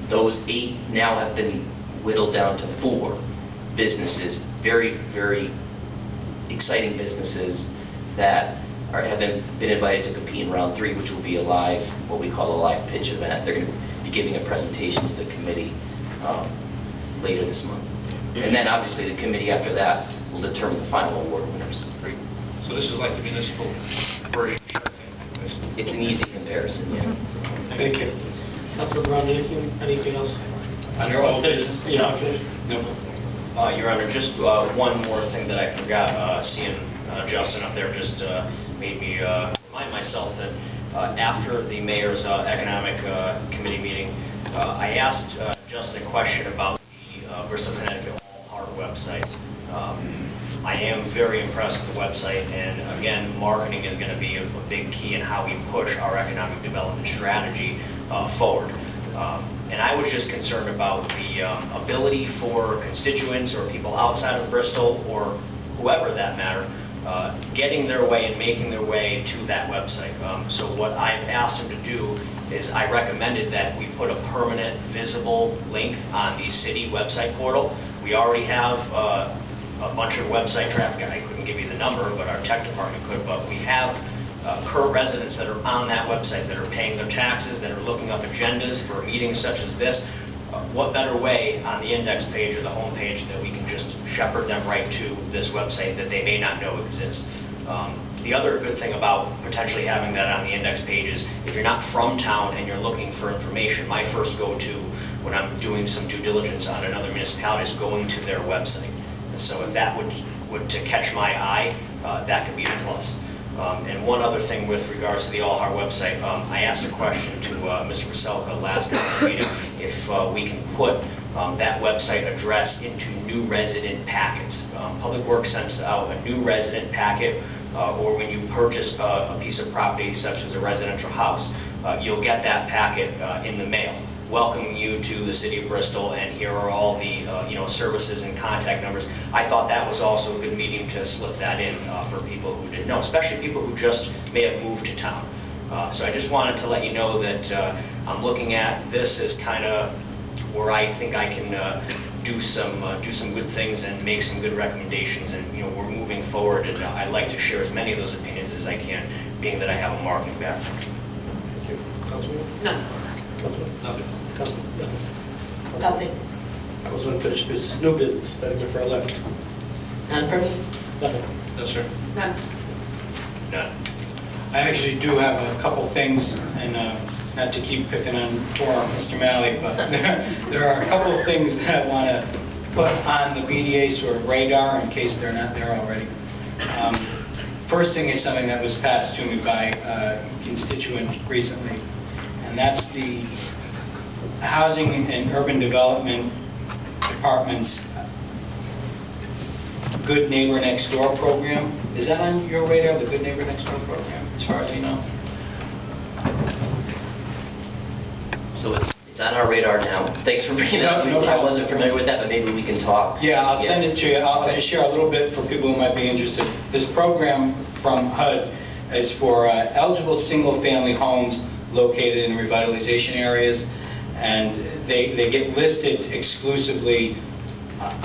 Those 8 now have been whittled down to 4 businesses, very, very exciting businesses that have been invited to compete in round 3, which will be what we call a live pitch event. They're going to be giving a presentation to the committee later this month. And then obviously the committee after that will determine the final award winners. Great. So this is like the municipal version. It's an easy comparison, yeah. Thank you. Councilor Brown, anything else? Under old business? Yeah, okay. No. Your Honor, just one more thing that I forgot. Seeing Justin up there just made me remind myself that after the Mayor's Economic Committee meeting, I asked Justin a question about the Bristol, Connecticut All-Hard website. I am very impressed with the website, and again, marketing is going to be a big key in how we push our economic development strategy forward. And I was just concerned about the ability for constituents or people outside of Bristol or whoever that matter getting their way and making their way to that website. So what I've asked him to do is I recommended that we put a permanent visible link on the city website portal. We already have a bunch of website traffic. I couldn't give you the number, but our tech department could. But we have current residents that are on that website that are paying their taxes, that are looking up agendas for meetings such as this. What better way on the index page or the home page that we can just shepherd them right to this website that they may not know exists. The other good thing about potentially having that on the index page is if you're not from town and you're looking for information, my first go-to when I'm doing some due diligence on another municipality is going to their website. And so if that would to catch my eye, that could be a plus. And one other thing with regards to the All-Hard website, I asked a question to Mr. Veselka last meeting if we can put that website address into new resident packets. Public Works sends out a new resident packet, or when you purchase a piece of property such as a residential house, you'll get that packet in the mail, welcoming you to the city of Bristol, and here are all the services and contact numbers. I thought that was also a good medium to slip that in for people who didn't know, especially people who just may have moved to town. So I just wanted to let you know that I'm looking at this as kind of where I think I can do some good things and make some good recommendations, and we're moving forward, and I'd like to share as many of those opinions as I can, being that I have a marketing background. Thank you. Councilman? None. Councilman? Nothing. Councilman? Nothing. Nothing. I was unfinished business. New business. Item number 11. None for me. Nothing. No, sir. None. None. I actually do have a couple things, and not to keep picking on poor Mr. Malley, but there are a couple of things that I want to put on the BDA sort of radar in case they're not there already. First thing is something that was passed to me by a constituent recently, and that's the Housing and Urban Development Department's Good Neighbor Next Door program. Is that on your radar, the Good Neighbor Next Door program, as far as you know? So it's on our radar now. Thanks for bringing it up. I wasn't familiar with that, but maybe we can talk. Yeah, I'll send it to you. I'll just share a little bit for people who might be interested. This program from HUD is for eligible single-family homes located in revitalization areas, and they get listed exclusively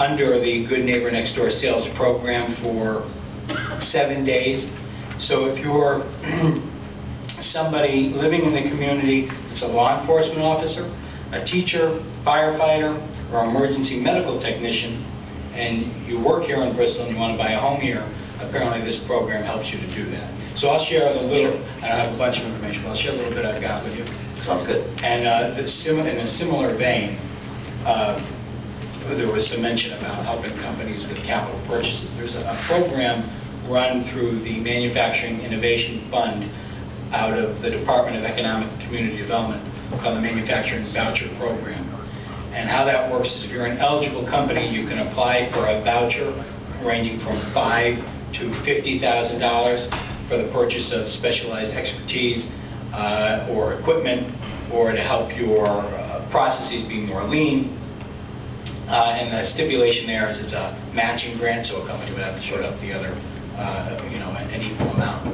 under the Good Neighbor Next Door sales program for 7 days. So if you're somebody living in the community that's a law enforcement officer, a teacher, firefighter, or emergency medical technician, and you work here in Bristol and you want to buy a home here, apparently this program helps you to do that. So I'll share a little, I don't have a bunch of information, but I'll share a little bit I've got with you. Sounds good. And in a similar vein, there was some mention about helping companies with capital purchases. There's a program run through the Manufacturing Innovation Fund out of the Department of Economic and Community Development called the Manufacturing Voucher Program. And how that works is if you're an eligible company, you can apply for a voucher ranging from $5,000 to $50,000 for the purchase of specialized expertise or equipment, or to help your processes be more lean. And the stipulation there is it's a matching grant, so a company would have to put up the other, an equal amount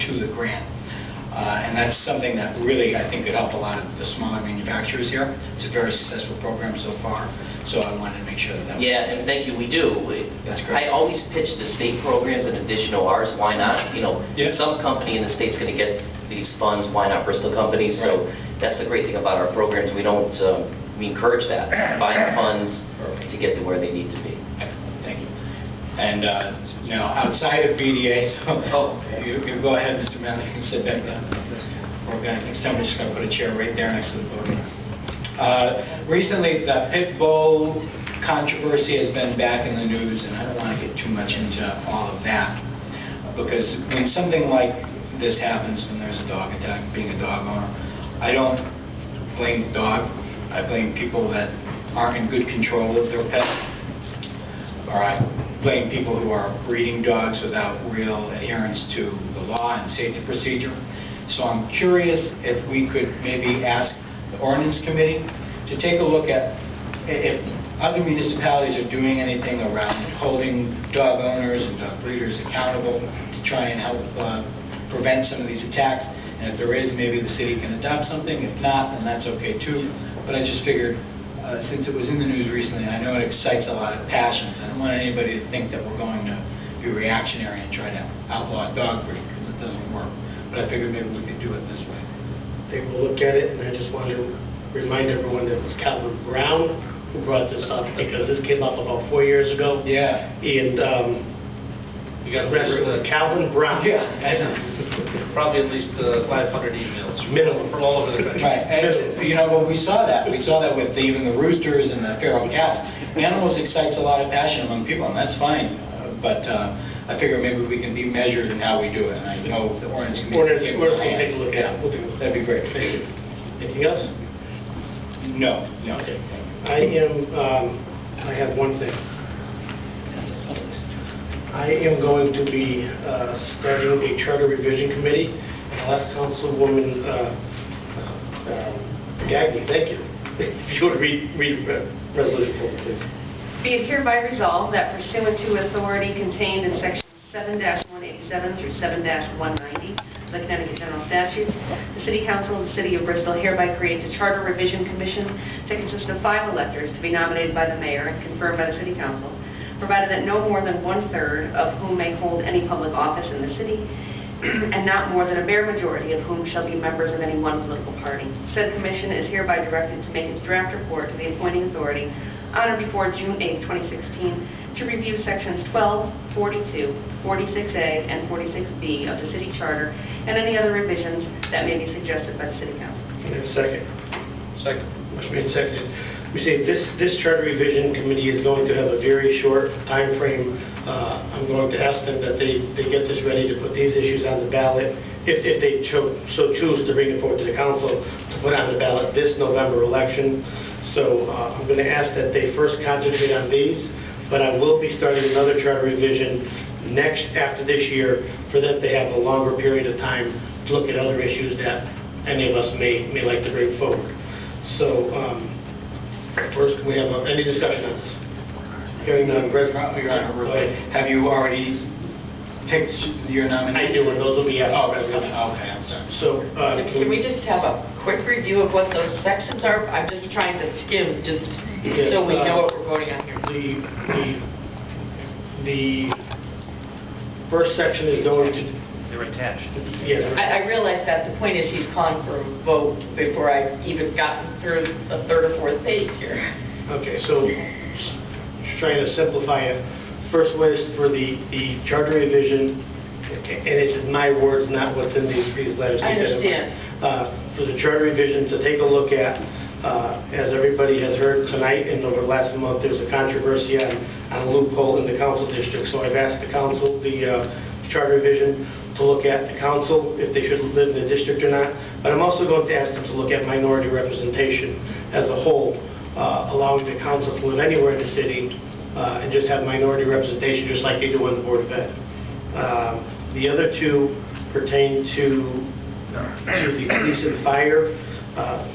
to the grant. And that's something that really, I think, could help a lot of the smaller manufacturers here. It's a very successful program so far, so I wanted to make sure that was... Yeah, and thank you, we do. That's great. I always pitch the state programs in addition to ours. Why not? Some company in the state's going to get these funds. Why not Bristol companies? So that's the great thing about our programs. We don't, we encourage that, find funds to get to where they need to be. Excellent, thank you. And now, outside of BDA, so you go ahead, Mr. Manley, you can sit back down. Next time we're just going to put a chair right there next to the podium. Recently, the pit bull controversy has been back in the news, and I don't want to get too much into all of that, because when something like this happens, when there's a dog attack, being a dog owner, I don't blame the dog. I blame people that aren't in good control of their pet, or I blame people who are breeding dogs without real adherence to the law and safety procedure. So I'm curious if we could maybe ask the ordinance committee to take a look at if other municipalities are doing anything around holding dog owners and dog breeders accountable to try and help prevent some of these attacks. And if there is, maybe the city can adopt something. If not, then that's okay too. But I just figured, since it was in the news recently, I know it excites a lot of passions. I don't want anybody to think that we're going to be reactionary and try to outlaw dog breeding, because it doesn't work. But I figured maybe we could do it this way. They will look at it, and I just wanted to remind everyone that it was Calvin Brown who brought this up, because this came up about 4 years ago. Yeah. And you got to remember, it was Calvin Brown. Yeah, I know. Probably at least 500 emails. Minimum. From all over the country. Right. And, but we saw that. We saw that with even the roosters and the feral cats. Animals excites a lot of passion among people, and that's fine. But I figure maybe we can be measured in how we do it. And I know the ordinance committee will take a look at it. We'll do it. That'd be great. Thank you. Anything else? No. Okay. I have one thing. I am going to be starting a charter revision committee, and I'll ask Councilwoman Gagny, thank you, if you would read resolution for me, please. Be it hereby resolved that pursuant to authority contained in Section 7-187 through 7-190 of the Connecticut General Statutes, the City Council of the City of Bristol hereby creates a Charter Revision Commission to consist of 5 electors to be nominated by the Mayor and confirmed by the City Council, provided that no more than 1/3 of whom may hold any public office in the city, and not more than a bare majority of whom shall be members of any one political party. Said commission is hereby directed to make its draft report to the appointing authority on or before June 8, 2016, to review sections 12, 42, 46A, and 46B of the city charter and any other revisions that may be suggested by the City Council. Can I have a second? Second. Motion made, seconded. We say this charter revision committee is going to have a very short time frame. I'm going to ask them that they get this ready to put these issues on the ballot, if they so choose to bring it forward to the council to put on the ballot this November election. So I'm going to ask that they first concentrate on these, but I will be starting another charter revision after this year for them to have a longer period of time to look at other issues that any of us may like to bring forward. So first, can we have any discussion on this? Hearing none. Your Honor, have you already picked your nomination? I do, and those will be after. Oh, okay, I'm sorry. So Can we just have a quick review of what those sections are? I'm just trying to skim, just so we know what we're voting on here. The first section is going to... They're attached. Yes. I realize that. The point is he's calling for a vote before I've even gotten through the third or fourth page here. Okay, so just trying to simplify it. First was for the charter revision, and this is my words, not what's in these letters. I understand. For the charter revision to take a look at, as everybody has heard tonight and over the last month, there's a controversy on a loophole in the council district. So I've asked the council, the charter revision, to look at the council, if they should live in the district or not. But I'm also going to ask them to look at minority representation as a whole, allowing the council to live anywhere in the city and just have minority representation just like they do on the Board of Ed. The other two pertain to the police and fire.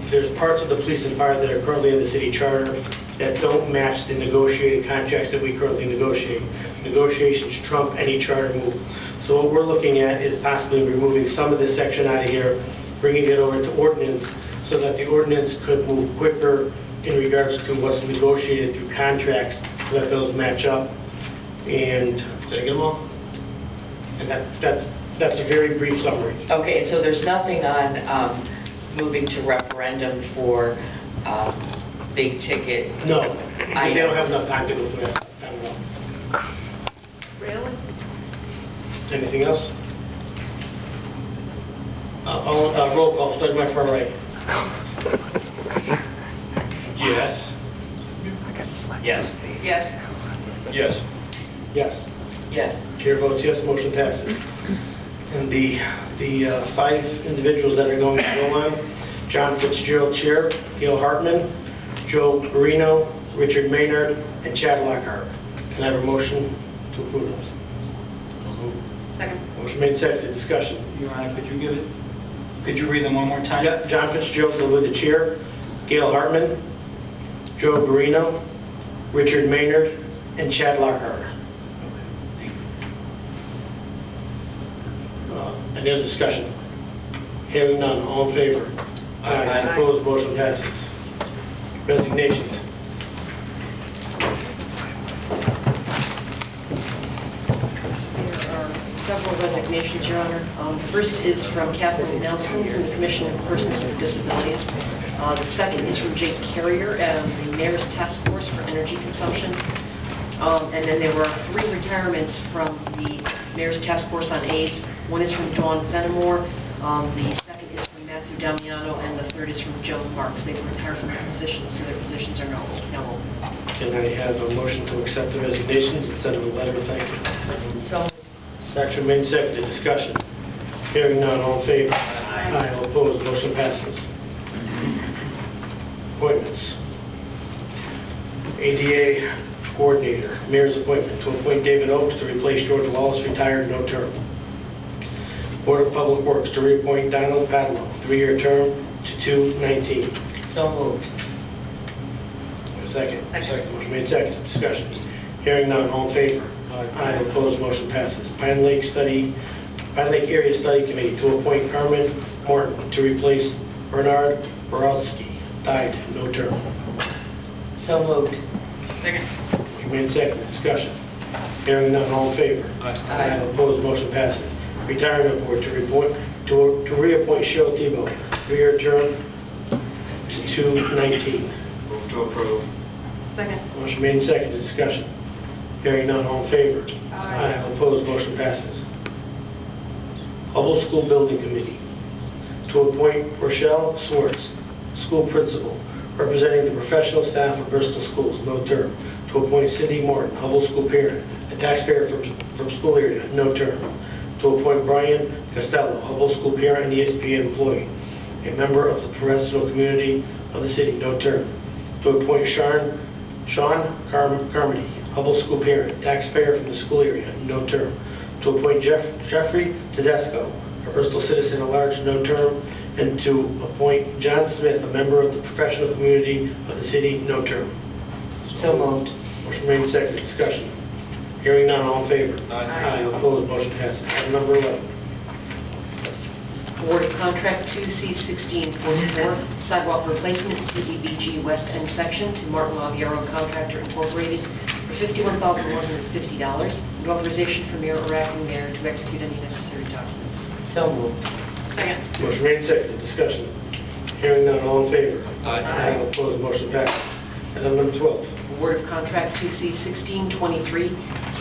There's parts of the police and fire that are currently in the city charter that don't match the negotiated contracts that we currently negotiate. Negotiations trump any charter move. So what we're looking at is possibly removing some of this section out of here, bringing it over to ordinance, so that the ordinance could move quicker in regards to what's negotiated through contracts, so that those match up. And did I get them all? And that's a very brief summary. Okay, so there's nothing on moving to referendum for big ticket. No, they don't have enough time to go through that. I don't know. Really? Anything else? Roll call, starting my far right. Yes. Yes. Yes. Yes. Yes. Yes. Chair votes yes, motion passes. And the five individuals that are going to go on: John Fitzgerald, Chair; Gail Hartman; Joe Marino; Richard Maynard; and Chad Lockhart. Can I have a motion to approve those? Second. Motion made, seconded. Discussion. Your Honor, could you read them one more time? Yeah, John Fitzgerald will be the Chair; Gail Hartman; Joe Marino; Richard Maynard; and Chad Lockhart. Any other discussion? Hearing none, all in favor? Aye. Opposed, motion passes. Resignations. There are several resignations, Your Honor. The first is from Kathleen Nelson from the Commission on Persons with Disabilities. The second is from Jake Carrier, the Mayor's Task Force for Energy Consumption. And then there were three retirements from the Mayor's Task Force on AIDS. One is from Dawn Fenimore, the second is from Matthew Damiano, and the third is from Joe Marks. They were retired from their positions, so their positions are now open. Can I have a motion to accept the resignations and send them a letter of thank you? So. Section made, seconded. Discussion. Hearing none, all in favor? Aye. All opposed, motion passes. Appointments. ADA Coordinator, Mayor's appointment to appoint David Oakes to replace George Wallace, retired, no term. Board of Public Works to reappoint Donald Padlow, 3-year term to 2/19. So moved. Second. Motion made, second. Discussion. Hearing none, all in favor? Aye. Opposed, motion passes. Pine Lake Area Study Committee to appoint Carmen Morton to replace Bernard Borowski, died, no term. So moved. Second. Motion made, second. Discussion. Hearing none, all in favor? Aye. Opposed, motion passes. Retirement Board to reappoint Cheryl Tebow, 3-year term to 2/19. Move to approve. Second. Motion made and seconded. Discussion. Hearing none, all in favor? Aye. Opposed, motion passes. Hubble School Building Committee to appoint Rochelle Swartz, school principal, representing the professional staff of Bristol Schools, no term. To appoint Cindy Morton, Hubble school parent, a taxpayer from school area, no term. To appoint Brian Costello, Hubble school parent and ESPN employee, a member of the professional community of the city, no term. To appoint Sean Carmody, Hubble school parent, taxpayer from the school area, no term. To appoint Jeffrey Tedesco, a Bristol citizen at large, no term. And to appoint John Smith, a member of the professional community of the city, no term. So moved. Motion made, seconded, discussion. Hearing none, all in favor? Aye. All opposed, motion passes. Item number 11. Award of contract 2C1644, sidewalk replacement, CDBG West End section to Martin Laviero Contractor Incorporated for $51,150, and authorization for mayor or acting mayor to execute any necessary documents. So moved. Second. Motion made, seconded, discussion. Hearing none, all in favor? Aye. All opposed, motion passes. Item number 12. Award of contract 2C1623,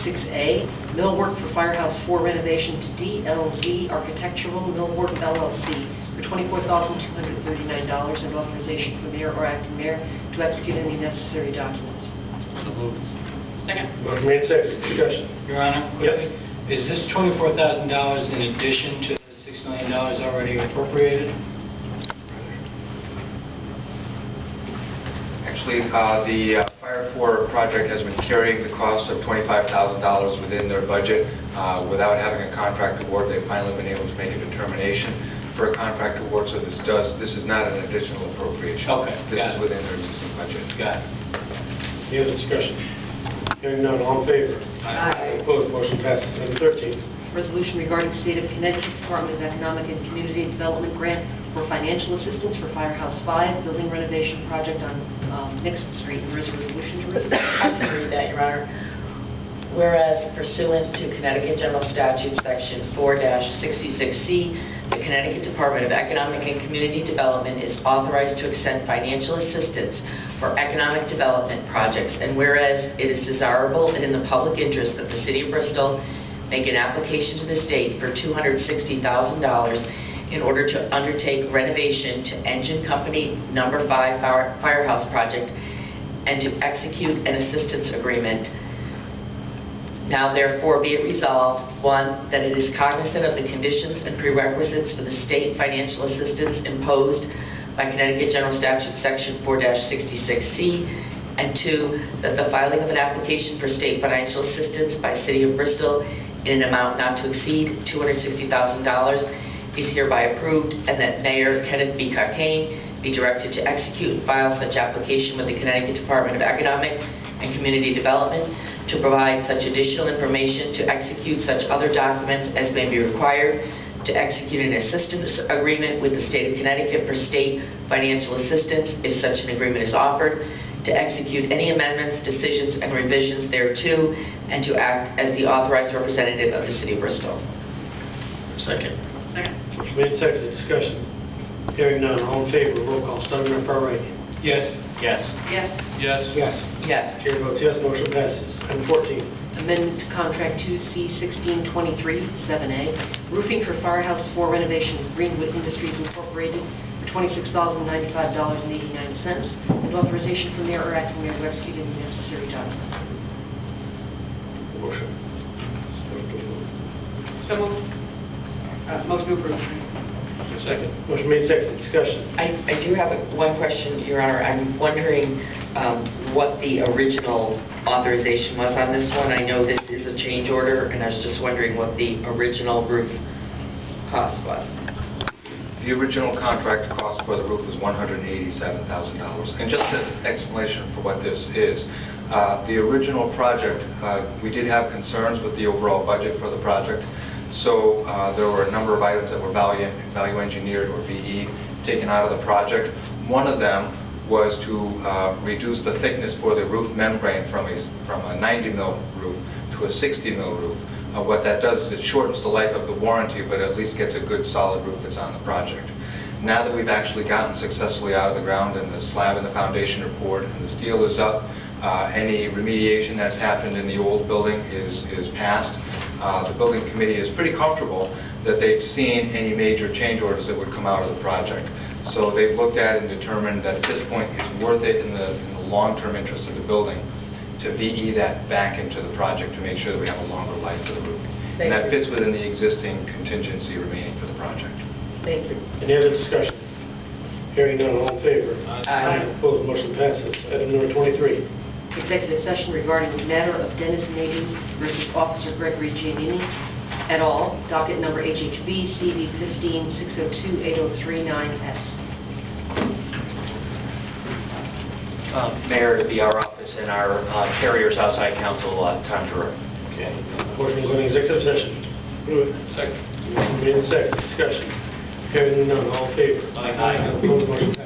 6A, millwork for Firehouse 4 renovation to DLZ Architectural Millwork LLC for $24,239, and authorization for mayor or acting mayor to execute any necessary documents. So moved. Second. Motion made, seconded, discussion. Your Honor, quickly, is this $24,000 in addition to the $6 million already appropriated? Actually, the Fire 4 project has been carrying the cost of $25,000 within their budget. Without having a contract award, they've finally been able to make a determination for a contract award, so this is not an additional appropriation. Okay. This is within their existing budget. Got it. Any other discussion? Hearing none, all in favor? Aye. Opposed, motion passes. Item 13. Resolution regarding State of Connecticut Department of Economic and Community Development grant for financial assistance for Firehouse 5 building renovation project on Nixon Street. There is a resolution to read. I can read that, Your Honor. Whereas pursuant to Connecticut General Statute Section 4-66C, the Connecticut Department of Economic and Community Development is authorized to extend financial assistance for economic development projects, and whereas it is desirable and in the public interest that the City of Bristol make an application to the state for $260,000 in order to undertake renovation to Engine Company No. 5 Firehouse project and to execute an assistance agreement. Now therefore be it resolved, 1, that it is cognizant of the conditions and prerequisites for the state financial assistance imposed by Connecticut General Statute Section 4-66C, and 2, that the filing of an application for state financial assistance by City of Bristol in an amount not to exceed $260,000 is hereby approved, and that Mayor Kenneth B. Cockayne be directed to execute and file such application with the Connecticut Department of Economic and Community Development to provide such additional information, to execute such other documents as may be required, to execute an assistance agreement with the state of Connecticut for state financial assistance if such an agreement is offered, to execute any amendments, decisions, and revisions thereto, and to act as the authorized representative of the City of Bristol. Second. Motion made, seconded, discussion. Hearing none, all in favor, roll call, starting on far right. Yes. Yes. Yes. Yes. Yes. Yes. Chair votes yes, motion passes. Item 14. Amendment to Contract 2C1623, 7A, roofing for Firehouse 4 renovation with Greenwood Industries Incorporated for $26,095.89, and authorization for mayor or acting mayor to execute any necessary documents. Motion. So moved. Motion approved. Second. Motion made, seconded, discussion. I do have one question, Your Honor. I'm wondering what the original authorization was on this one. I know this is a change order, and I was just wondering what the original roof cost was. The original contract cost for the roof was $187,000. And just as explanation for what this is, the original project, we did have concerns with the overall budget for the project. So there were a number of items that were value engineered, or VE, taken out of the project. One of them was to reduce the thickness for the roof membrane from a 90 mil roof to a 60 mil roof. What that does is it shortens the life of the warranty, but at least gets a good solid roof that's on the project. Now that we've actually gotten successfully out of the ground and the slab and the foundation are poured and the steel is up, any remediation that's happened in the old building is past. The building committee is pretty comfortable that they've seen any major change orders that would come out of the project. So they've looked at and determined that at this point it's worth it in the long-term interest of the building to VE that back into the project to make sure that we have a longer life for the roof. And that fits within the existing contingency remaining for the project. Thank you. Any other discussion? Hearing none, all in favor? Aye. Opposed, motion passes. Item number 23. Executive session regarding the matter of Dennis Nady versus Officer Gregory Giannini et al., docket number HHB CV 15-602-8039S. Mayor, it'd be our office and our carriers outside counsel, Tom Giroux. Okay. Motion to go into executive session. Move it. Second. Motion made and second. Discussion. Hearing none, all in favor? Aye. Opposed, motion passes.